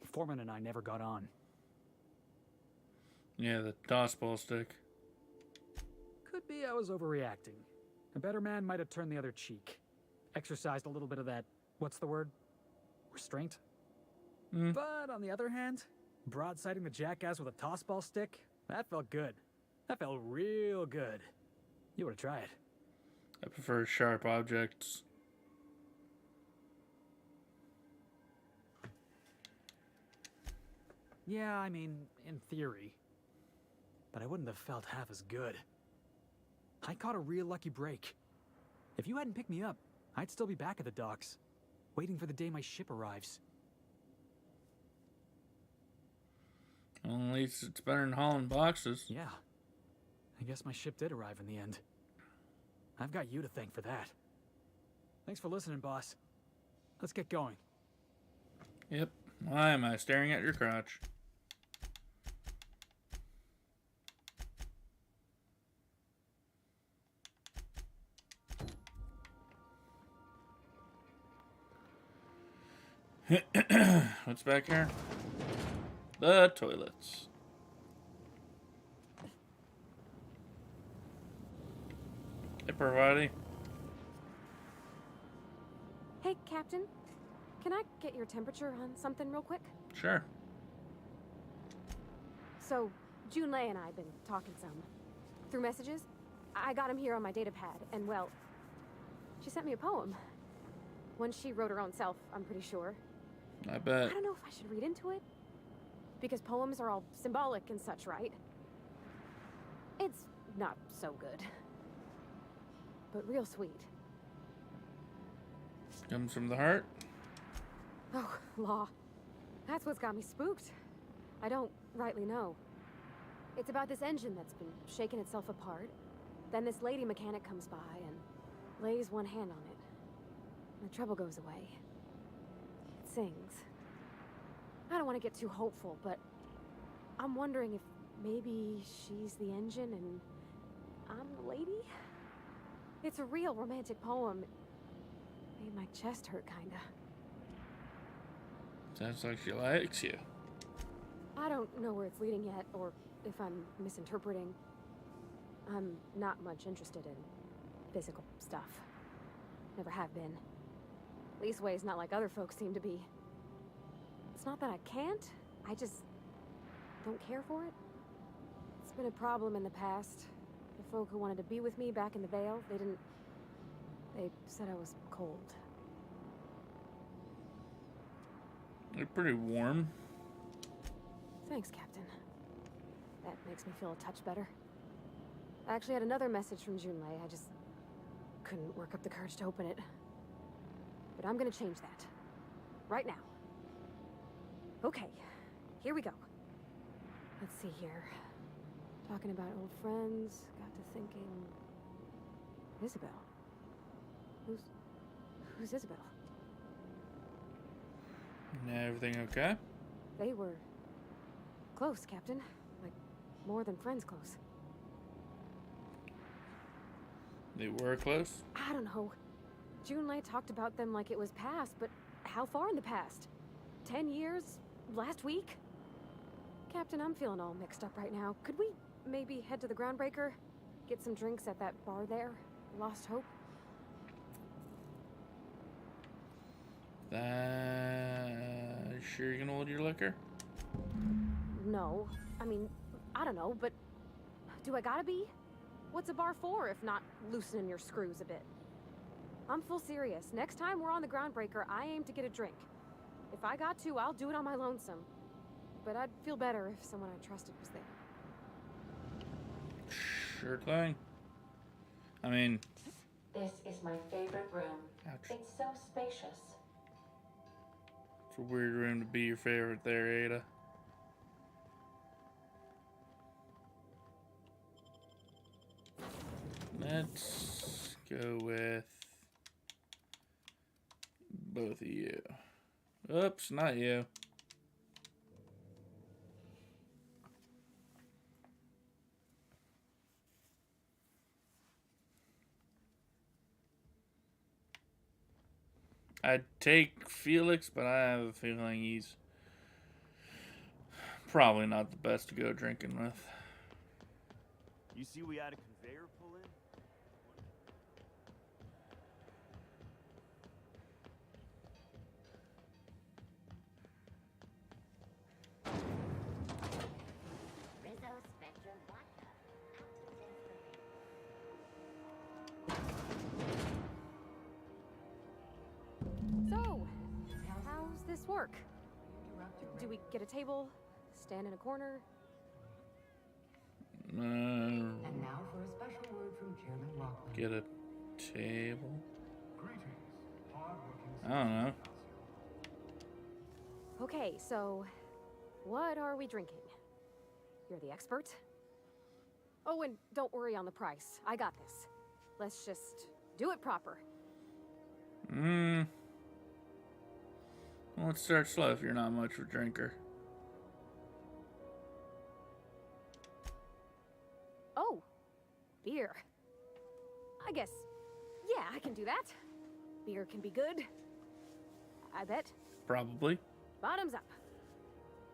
Foreman and I never got on. Yeah, the toss ball stick. Could be I was overreacting. A better man might have turned the other cheek. Exercised a little bit of that, what's the word? Restraint? But on the other hand, broadsiding the jackass with a toss ball stick, that felt good. That felt real good. You ought to try it. I prefer sharp objects. Yeah, I mean, in theory. But I wouldn't have felt half as good. I caught a real lucky break. If you hadn't picked me up, I'd still be back at the docks, waiting for the day my ship arrives. Well, at least it's better than hauling boxes. Yeah. I guess my ship did arrive in the end. I've got you to thank for that. Thanks for listening, boss. Let's get going. Yep. Why am I staring at your crotch? What's back here? The toilets. Hey, Parvati. Hey, Captain. Can I get your temperature on something real quick? Sure. So, Junlei and I have been talking some. Through messages. I got him here on my data pad, and well, she sent me a poem. One she wrote her own self, I'm pretty sure. I bet. I don't know if I should read into it. Because poems are all symbolic and such, right? It's not so good. But real sweet. Comes from the heart. Oh, law. That's what's got me spooked. I don't rightly know. It's about this engine that's been shaking itself apart. Then this lady mechanic comes by and lays one hand on it. And the trouble goes away. It sings. I don't want to get too hopeful, but I'm wondering if maybe she's the engine and I'm the lady? It's a real romantic poem. Made my chest hurt, kinda. Sounds like she likes you. I don't know where it's leading yet, or if I'm misinterpreting. I'm not much interested in physical stuff. Never have been. Leastways, not like other folks seem to be. It's not that I can't, I just don't care for it. It's been a problem in the past. The folk who wanted to be with me back in the Vale, they said I was cold. You're pretty warm. Thanks, Captain. That makes me feel a touch better. I actually had another message from Junlei. I just couldn't work up the courage to open it. But I'm gonna change that. Right now. Okay, here we go. Let's see here. Talking about old friends, got to thinking... Isabel. Who's Isabel? Everything okay? They were close, Captain. Like, more than friends close. They were close? I don't know. Junlei talked about them like it was past, but how far in the past? 10 years? Last week? Captain, I'm feeling all mixed up right now. Could we maybe head to the Groundbreaker? Get some drinks at that bar there? Lost Hope? Sure you're gonna hold your liquor? No. I mean, I don't know, but do I gotta be? What's a bar for if not loosening your screws a bit? I'm full serious. Next time we're on the Groundbreaker, I aim to get a drink. If I got to, I'll do it on my lonesome. But I'd feel better if someone I trusted was there. Sure thing. I mean... This is my favorite room. Ouch. It's so spacious. It's a weird room to be your favorite there, Ada. Let's go with both of you. Oops, not you. I'd take Felix, but I have a feeling he's probably not the best to go drinking with. You see we had a conveyor pull in? Rizzo Spectrum Vodka. So, how's this work? Do we get a table? Stand in a corner? And now for a special word from Chairman Rockland. Get a table. I don't know. Okay, so what are we drinking? You're the expert. Oh, and don't worry on the price. I got this. Let's just do it proper. Well, let's start slow if you're not much of a drinker. Oh, beer. I guess, yeah, I can do that. Beer can be good. I bet. Probably. Bottoms up.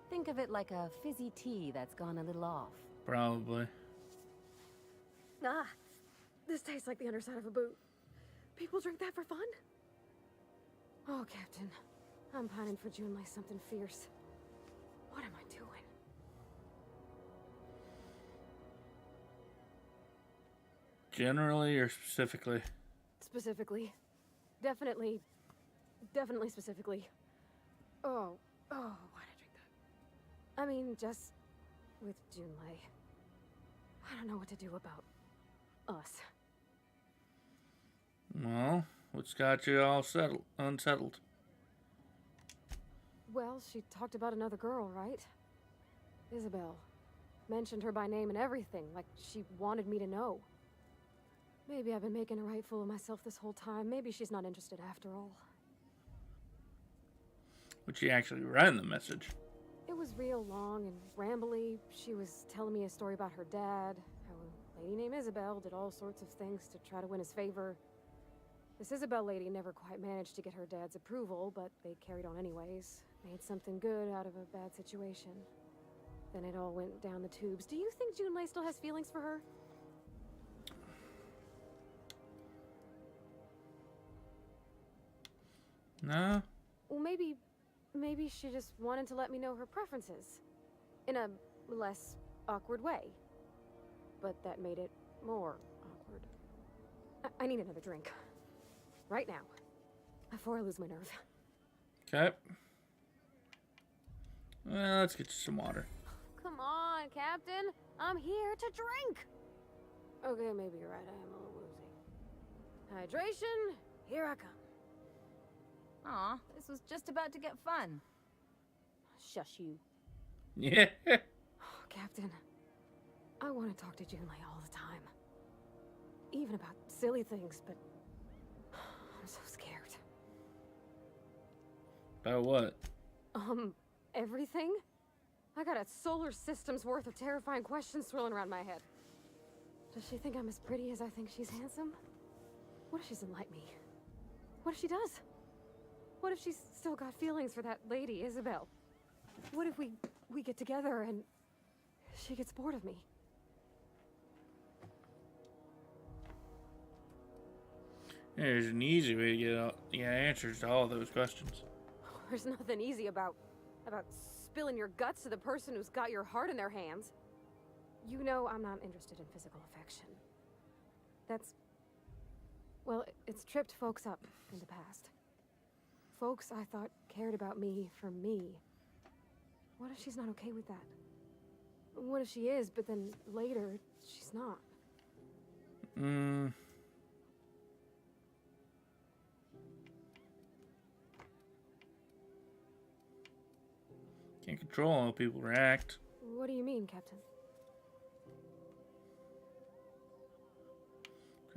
Think of it like a fizzy tea that's gone a little off. Probably. Ah, this tastes like the underside of a boot. People drink that for fun? Oh, Captain. I'm pining for June like something fierce. What am I doing? Generally or specifically? Specifically. Definitely specifically. Oh, why'd I drink that? I mean, just with Junlei. I don't know what to do about us. Well, what's got you all unsettled? Well, she talked about another girl, right? Isabel. Mentioned her by name and everything, like she wanted me to know. Maybe I've been making a right fool of myself this whole time. Maybe she's not interested after all. Would she actually write in the message? It was real long and rambly. She was telling me a story about her dad, how a lady named Isabel did all sorts of things to try to win his favor. This Isabel lady never quite managed to get her dad's approval, but they carried on anyways. Made something good out of a bad situation. Then it all went down the tubes. Do you think Junlei still has feelings for her? No. Well, maybe she just wanted to let me know her preferences. In a less awkward way. But that made it more awkward. I need another drink. Right now. Before I lose my nerve. Okay. Well, let's get you some water. Come on, Captain. I'm here to drink. Okay, maybe you're right. I am a little woozy. Hydration, here I come. Aw, this was just about to get fun. Shush you. Yeah. Oh, Captain, I want to talk to Junlei all the time. Even about silly things, but I'm so scared. About what? Everything? I got a solar system's worth of terrifying questions swirling around my head. Does she think I'm as pretty as I think she's handsome? What if she doesn't like me? What if she does? What if she's still got feelings for that lady, Isabel? What if we get together and she gets bored of me? There's an easy way to get answers to all those questions. There's nothing easy about spilling your guts to the person who's got your heart in their hands. You know I'm not interested in physical affection. Well, it's tripped folks up in the past. Folks I thought cared about me for me. What if she's not okay with that? What if she is, but then later, she's not? Can't control how people react. What do you mean, Captain?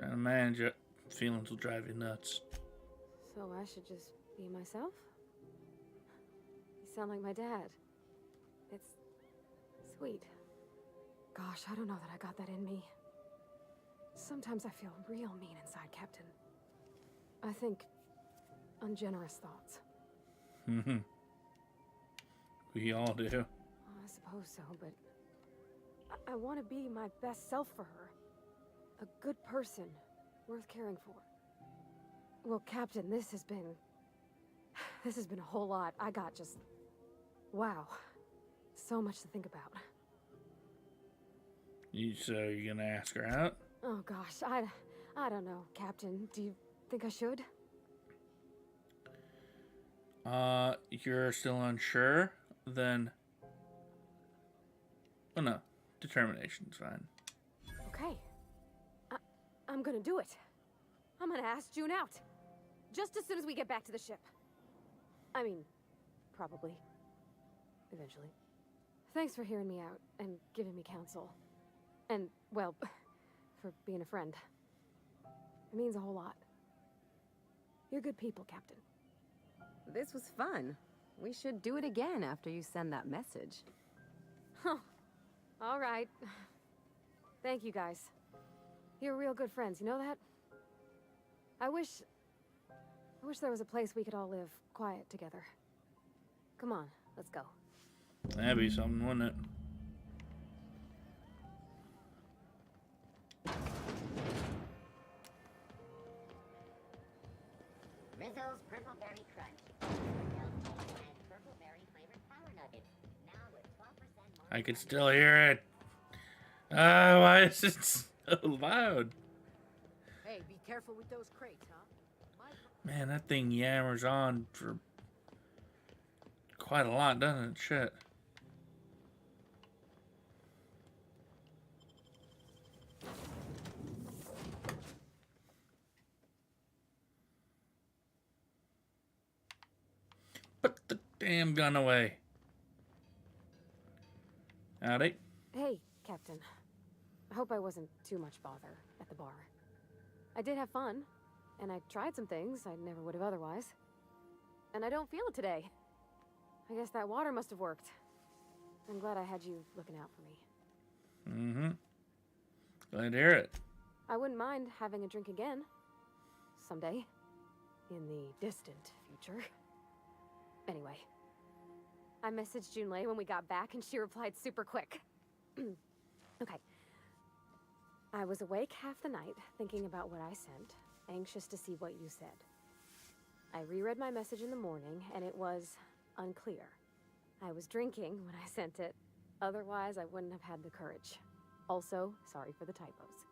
Trying to manage it. Feelings will drive you nuts. So I should just be myself? You sound like my dad. It's sweet. Gosh, I don't know that I got that in me. Sometimes I feel real mean inside, Captain. I think ungenerous thoughts. We all do. I suppose so, but I want to be my best self for her. A good person, worth caring for. Well, Captain, this has been a whole lot. I got just... wow. So much to think about. So you're gonna ask her out? Oh gosh, I don't know, Captain. Do you think I should? You're still unsure? Then... oh no. Determination's fine. Okay. I'm gonna do it. I'm gonna ask June out. Just as soon as we get back to the ship. I mean, probably. Eventually. Thanks for hearing me out and giving me counsel. And, well, for being a friend. It means a whole lot. You're good people, Captain. This was fun. We should do it again after you send that message. Huh. All right. Thank you, guys. You're real good friends, you know that? I wish there was a place we could all live quiet together. Come on, let's go. That'd be something, wouldn't it? Rizzo's Purple Berry Crunch. And Purple Berry flavored power nuggets. Now with 12% more. I can still hear it. Why is it so loud? Hey, be careful with those crates, huh? Man, that thing yammers on for quite a lot, doesn't it? Shit. Put the damn gun away. Howdy. Hey, Captain. I hope I wasn't too much bother at the bar. I did have fun, and I tried some things I never would have otherwise. And I don't feel it today. I guess that water must have worked. I'm glad I had you looking out for me. Mm-hmm. Glad to hear it. I wouldn't mind having a drink again. Someday. In the distant future. Anyway. I messaged Junlei when we got back, and she replied super quick. Okay. I was awake half the night, thinking about what I sent, anxious to see what you said. I reread my message in the morning, and it was unclear. I was drinking when I sent it. Otherwise, I wouldn't have had the courage. Also, sorry for the typos.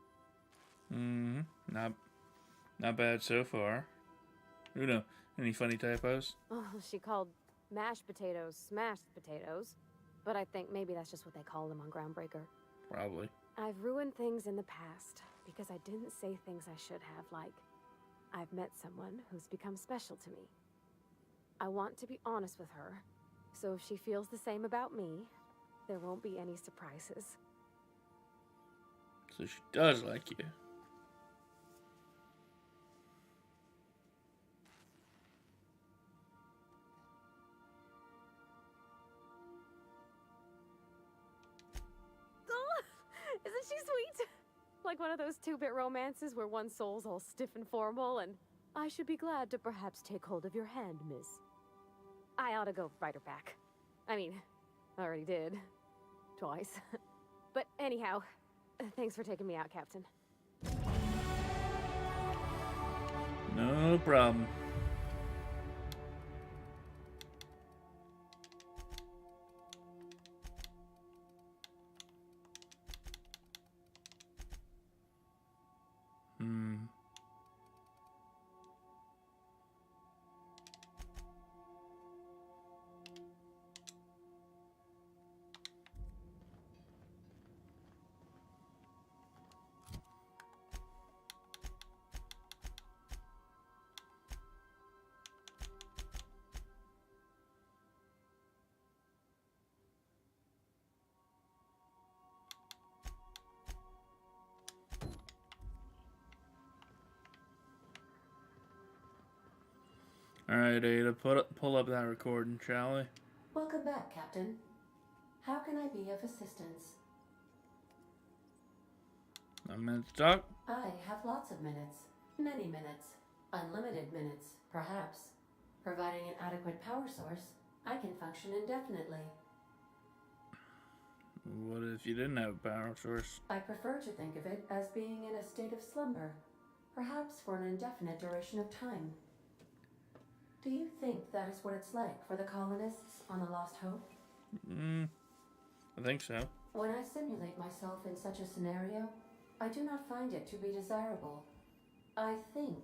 Mm-hmm. Not bad so far. Who knows? Any funny typos? Oh, she called mashed potatoes smashed potatoes. But I think maybe that's just what they call them on Groundbreaker. Probably. I've ruined things in the past because I didn't say things I should have, like, I've met someone who's become special to me. I want to be honest with her, so if she feels the same about me, there won't be any surprises. So she does like you. Isn't she sweet? Like one of those two-bit romances where one soul's all stiff and formal and, I should be glad to perhaps take hold of your hand, miss. I ought to go write her back. I mean, I already did. Twice. But anyhow, thanks for taking me out, Captain. No problem. All right, Ada, pull up that recording, shall we? Welcome back, Captain. How can I be of assistance? A minute to talk. I have lots of minutes. Many minutes. Unlimited minutes, perhaps. Providing an adequate power source, I can function indefinitely. What if you didn't have a power source? I prefer to think of it as being in a state of slumber, perhaps for an indefinite duration of time. Do you think that is what it's like for the colonists on the Lost Hope? I think so. When I simulate myself in such a scenario, I do not find it to be desirable. I think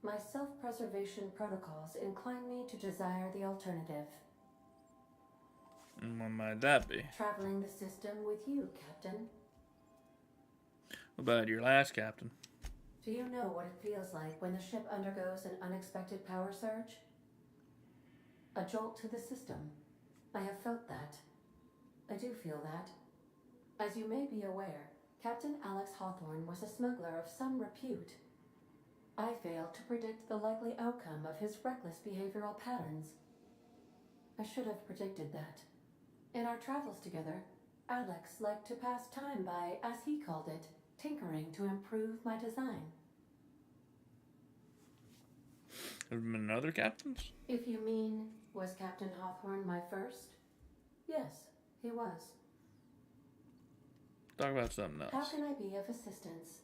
my self-preservation protocols incline me to desire the alternative. And what might that be? Traveling the system with you, Captain. What about your last captain? Do you know what it feels like when the ship undergoes an unexpected power surge? A jolt to the system. I have felt that. I do feel that. As you may be aware, Captain Alex Hawthorne was a smuggler of some repute. I failed to predict the likely outcome of his reckless behavioral patterns. I should have predicted that. In our travels together, Alex liked to pass time by, as he called it, tinkering to improve my design. Have there been other captains? If you mean, was Captain Hawthorne my first? Yes, he was. Talk about something How else. can I be of assistance?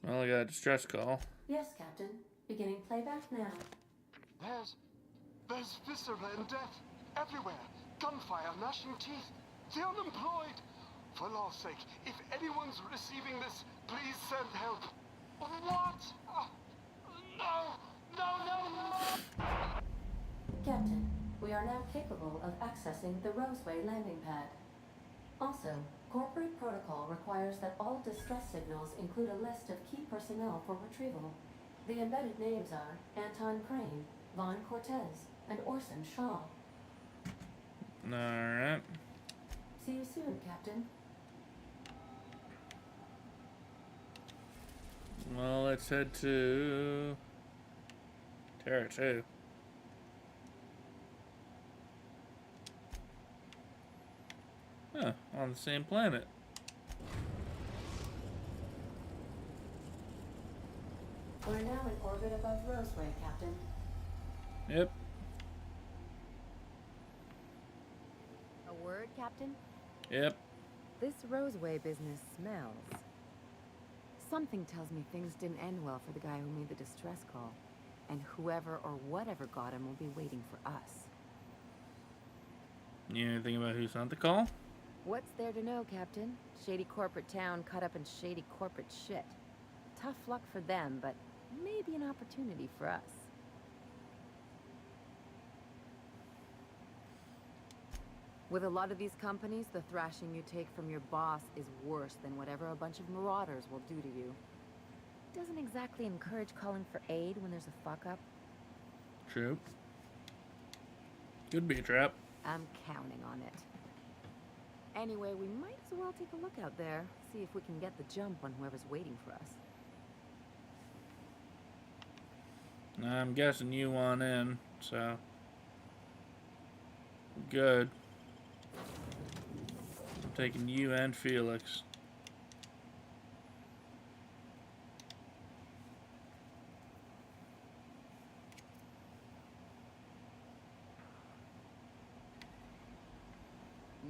Well, I got a distress call. Yes, Captain. Beginning playback now. There's viscera and death everywhere. Gunfire, gnashing teeth. The unemployed. For law's sake, if anyone's receiving this, please send help. What? No! Captain, we are now capable of accessing the Roseway landing pad. Also, corporate protocol requires that all distress signals include a list of key personnel for retrieval. The embedded names are Anton Crane, Vaughn Cortez, and Orson Shaw. Alright. See you soon, Captain. Well, let's head to Terra 2. Huh, on the same planet. We're now in orbit above Roseway, Captain. Yep. A word, Captain? Yep. This Roseway business smells. Something tells me things didn't end well for the guy who made the distress call. And whoever or whatever got him will be waiting for us. You know anything about who sent the call? What's there to know, Captain? Shady corporate town cut up in shady corporate shit. Tough luck for them, but maybe an opportunity for us. With a lot of these companies, the thrashing you take from your boss is worse than whatever a bunch of marauders will do to you. Doesn't exactly encourage calling for aid when there's a fuck-up. True. Could be a trap. I'm counting on it. Anyway, we might as well take a look out there, see if we can get the jump on whoever's waiting for us. I'm guessing you want in, so good. I'm taking you and Felix.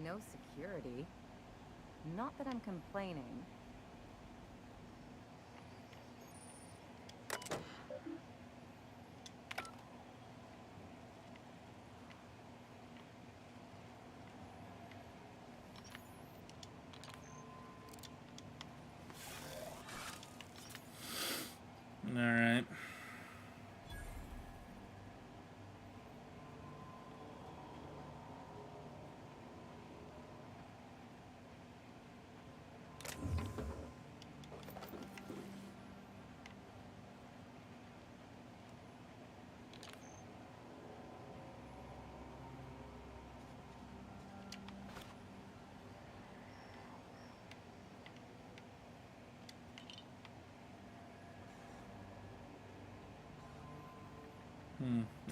No security. Not that I'm complaining. All right.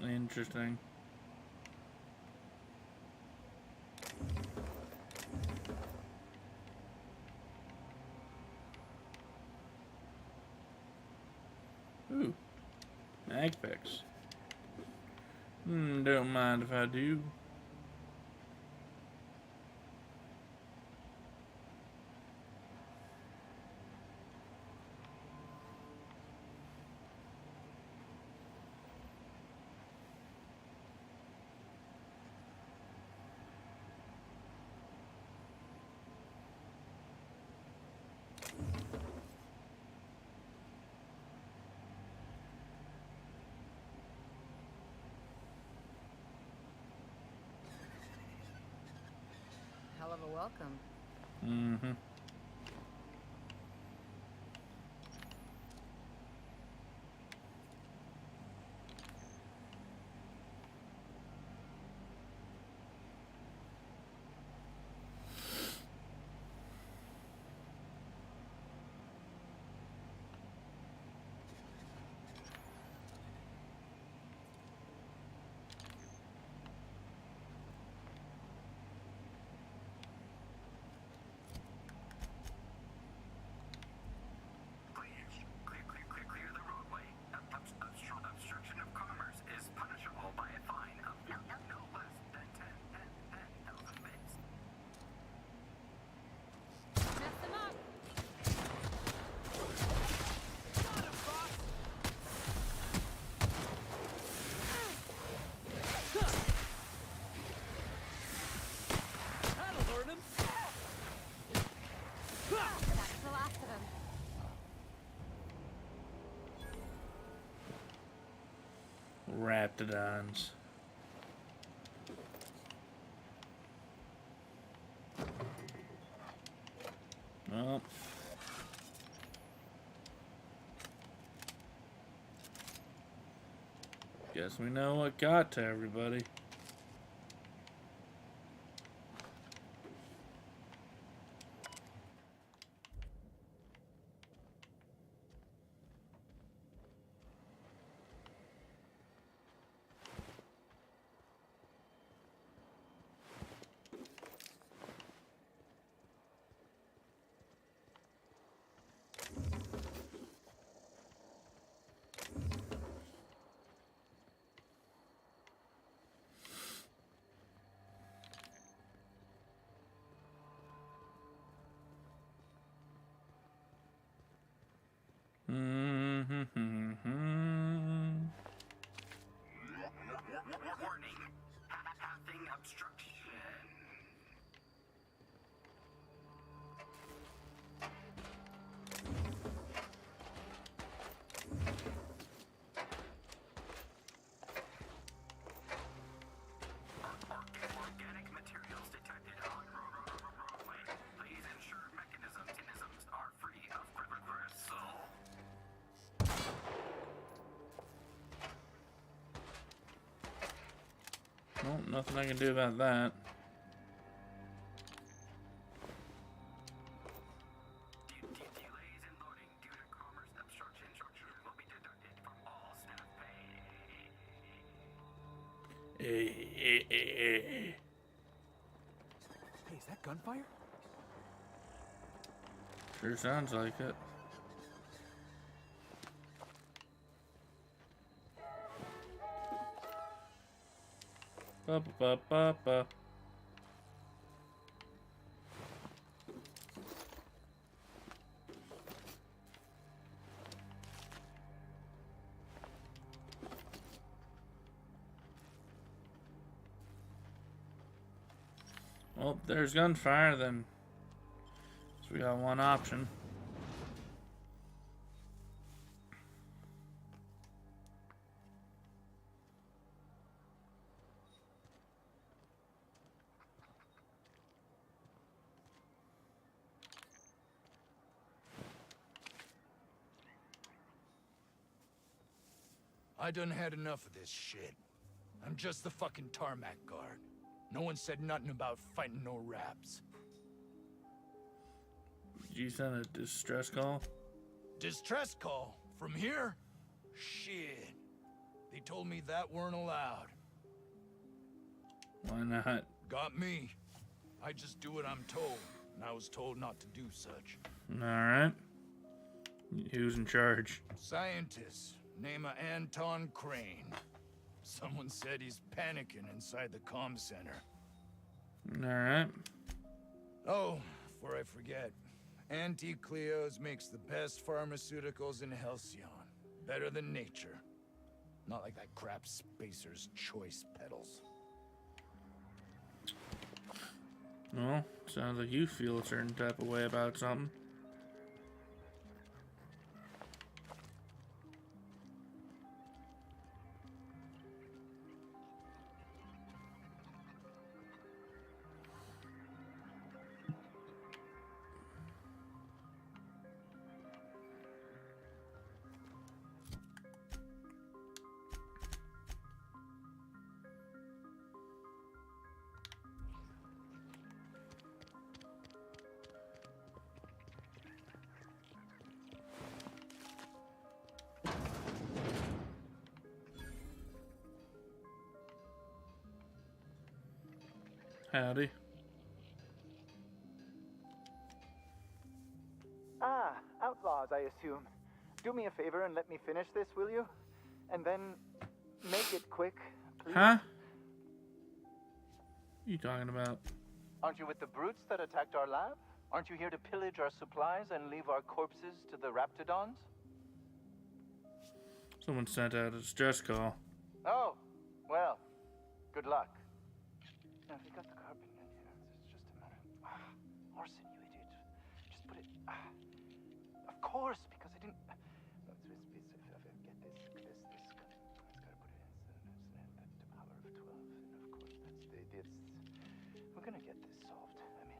Interesting. Ooh, mag fix. Don't mind if I do. Hell of a welcome. Mm-hmm. Obstruction of commerce is punishable by a fine of no less than 10,000 bits. Mess them up. Got him, boss! That'll learn him! That's the last of them. Raptidons. Well. Guess we know what got to everybody. Warning. Having obstruction. Organic materials detected on roadway. Please ensure mechanisms are free of gristle. Well, nothing I can do about that. Delays in loading due to commerce obstruction will be deducted from all staff pay. Hey, is that gunfire? Sure sounds like it. Ba ba ba ba. Well, there's gunfire then. So we got one option. I done had enough of this shit. I'm just the fucking tarmac guard. No one said nothing about fighting no raps. Did you send a distress call? Distress call? From here? Shit. They told me that weren't allowed. Why not? Got me. I just do what I'm told, and I was told not to do such. Alright. Who's in charge? Scientist, name of Anton Crane. Someone said he's panicking inside the comm center. Alright. Oh, before I forget, Anti-Cleos makes the best pharmaceuticals in Halcyon. Better than nature. Not like that crap Spacer's Choice pedals. Well, sounds like you feel a certain type of way about something. Howdy. Ah, outlaws, I assume. Do me a favor and let me finish this, will you? And then make it quick, please. Huh? What are you talking about? Aren't you with the brutes that attacked our lab? Aren't you here to pillage our supplies and leave our corpses to the raptidons? Someone sent out a distress call. Oh, well, good luck. Now, if you got the carpet in here, it's just a matter of... Orson, you idiot. Just put it... of course, because I didn't... No, if I get this... It's got to put it in the power of 12. And of course, that's we're gonna get this solved. I mean,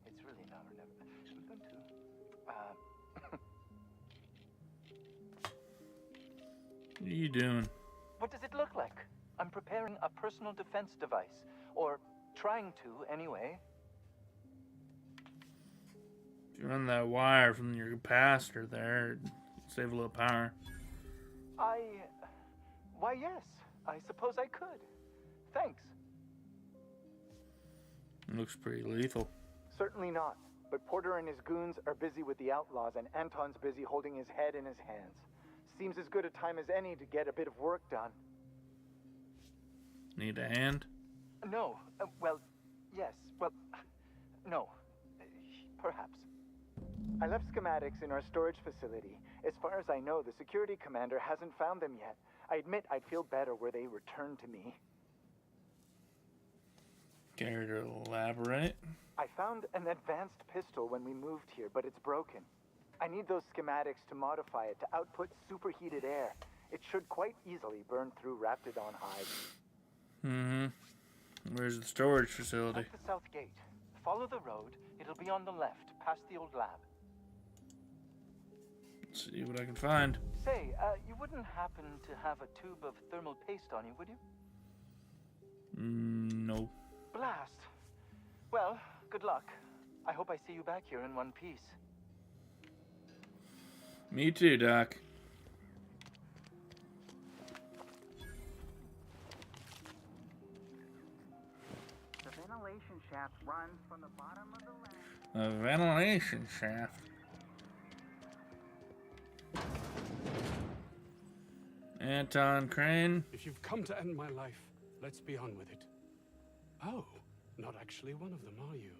it's really now or never. I'm going to... What are you doing? What does it look like? I'm preparing a personal defense device. Or trying to, anyway. If you run that wire from your capacitor there, save a little power. Why, yes. I suppose I could. Thanks. It looks pretty lethal. Certainly not. But Porter and his goons are busy with the outlaws, and Anton's busy holding his head in his hands. Seems as good a time as any to get a bit of work done. Need a hand? No. Well, yes. Well, no. Perhaps. I left schematics in our storage facility. As far as I know, the security commander hasn't found them yet. I admit I'd feel better were they returned to me. Care to elaborate? I found an advanced pistol when we moved here, but it's broken. I need those schematics to modify it to output superheated air. It should quite easily burn through Raptidon hides. Mm-hmm. Where's the storage facility? At the south gate. Follow the road. It'll be on the left, past the old lab. Let's see what I can find. Say, you wouldn't happen to have a tube of thermal paste on you, would you? No. Blast. Well, good luck. I hope I see you back here in one piece. Me too, Doc. The ventilation shaft runs from the bottom of the lab. A ventilation shaft. Anton Crane. If you've come to end my life, let's be on with it. Oh, not actually one of them, are you?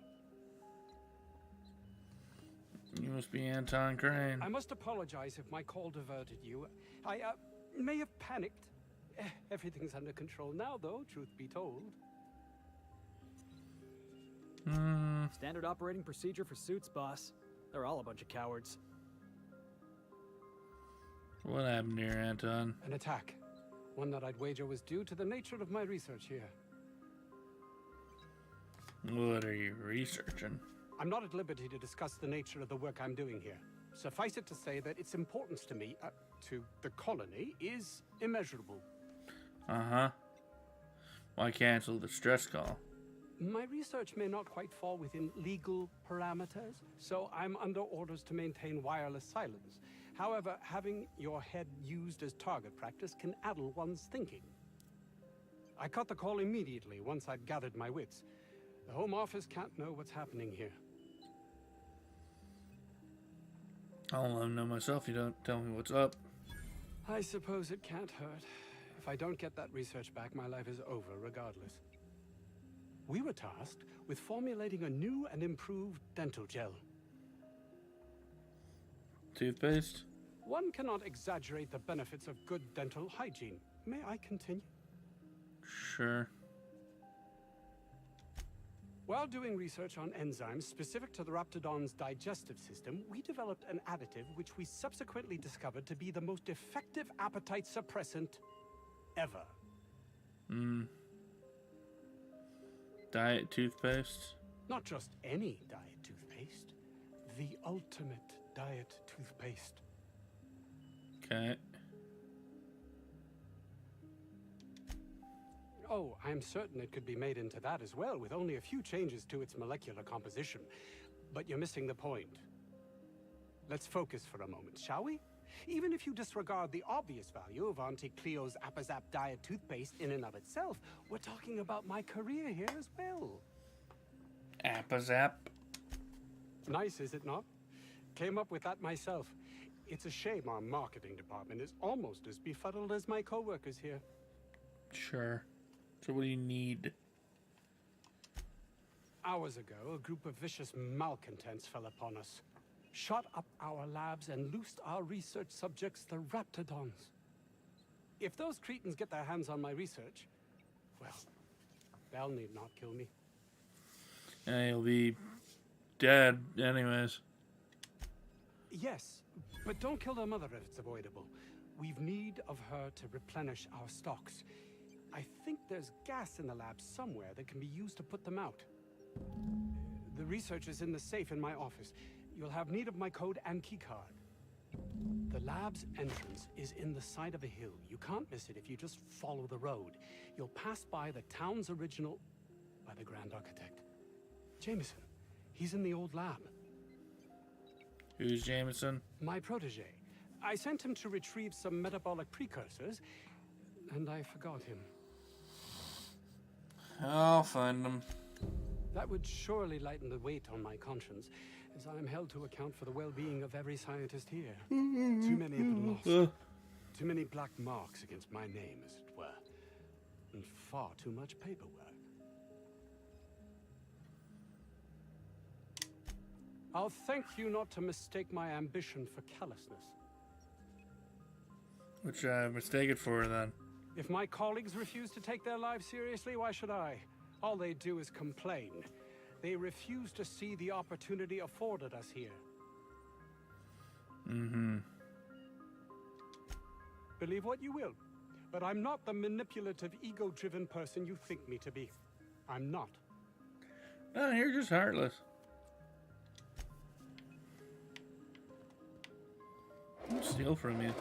You must be Anton Crane. I must apologize if my call diverted you. I may have panicked. Everything's under control now, though, truth be told. Standard operating procedure for suits, boss. They're all a bunch of cowards. What happened here, Anton? An attack. One that I'd wager was due to the nature of my research here. What are you researching? I'm not at liberty to discuss the nature of the work I'm doing here. Suffice it to say that its importance to me, to the colony, is immeasurable. Uh-huh. Why cancel the stress call? My research may not quite fall within legal parameters, so I'm under orders to maintain wireless silence. However, having your head used as target practice can addle one's thinking. I caught the call immediately once I'd gathered my wits. The Home Office can't know what's happening here. I'll let them know myself. You don't tell me what's up. I suppose it can't hurt. If I don't get that research back, my life is over regardless. We were tasked with formulating a new and improved dental gel. Toothpaste? One cannot exaggerate the benefits of good dental hygiene. May I continue? Sure. While doing research on enzymes specific to the Raptidon's digestive system, we developed an additive which we subsequently discovered to be the most effective appetite suppressant ever. Diet toothpaste? Not just any diet toothpaste, the ultimate diet toothpaste. Okay. Oh, I'm certain it could be made into that as well, with only a few changes to its molecular composition. But you're missing the point. Let's focus for a moment, shall we? Even if you disregard the obvious value of Auntie Cleo's Appazap diet toothpaste in and of itself, we're talking about my career here as well. Appazap? Nice, is it not? Came up with that myself. It's a shame our marketing department is almost as befuddled as my co-workers here. Sure. So what do you need? Hours ago, a group of vicious malcontents fell upon us, shot up our labs and loosed our research subjects, the Raptidons. If those cretins get their hands on my research, well, they'll need not kill me. Yeah, you'll be dead anyways. Yes, but don't kill their mother if it's avoidable. We've need of her to replenish our stocks. I think there's gas in the lab somewhere that can be used to put them out. The research is in the safe in my office. You'll have need of my code and keycard. The lab's entrance is in the side of a hill. You can't miss it if you just follow the road. You'll pass by the town's original, by the Grand Architect. Jameson. He's in the old lab. Who's Jameson? My protege. I sent him to retrieve some metabolic precursors, and I forgot him. I'll find him. That would surely lighten the weight on my conscience, as I am held to account for the well-being of every scientist here. Too many have been lost. Too many black marks against my name, as it were. And far too much paperwork. I'll thank you not to mistake my ambition for callousness. Which I mistake it for, then. If my colleagues refuse to take their lives seriously, why should I? All they do is complain. They refuse to see the opportunity afforded us here. Believe what you will, but I'm not the manipulative, ego-driven person you think me to be. I'm not. No, you're just heartless. I'll steal from you.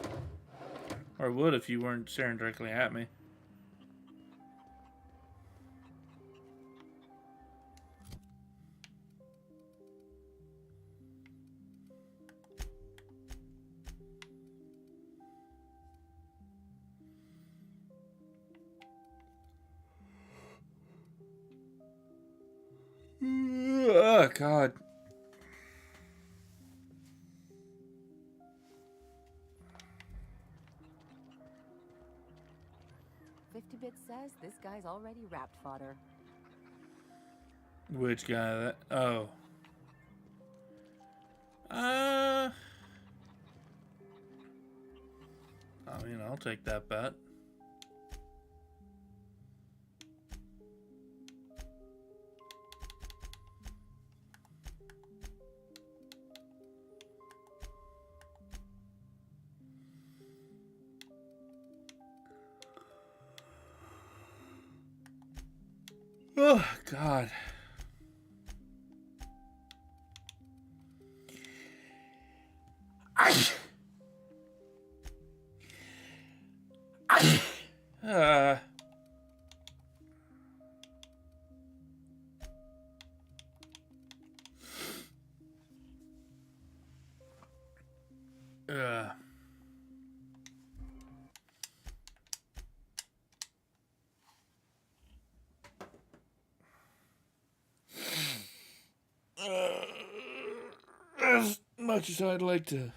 Or I would if you weren't staring directly at me. Oh, God. Bit says this guy's already wrapped fodder. Which guy? That? Oh. I mean, I'll take that bet. Oh, God. much as I'd like to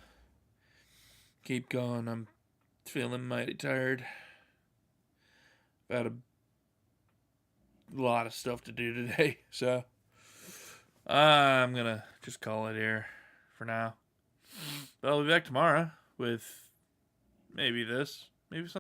keep going, I'm feeling mighty tired. I've had a lot of stuff to do today, so I'm gonna just call it here for now. But I'll be back tomorrow with maybe this, maybe something.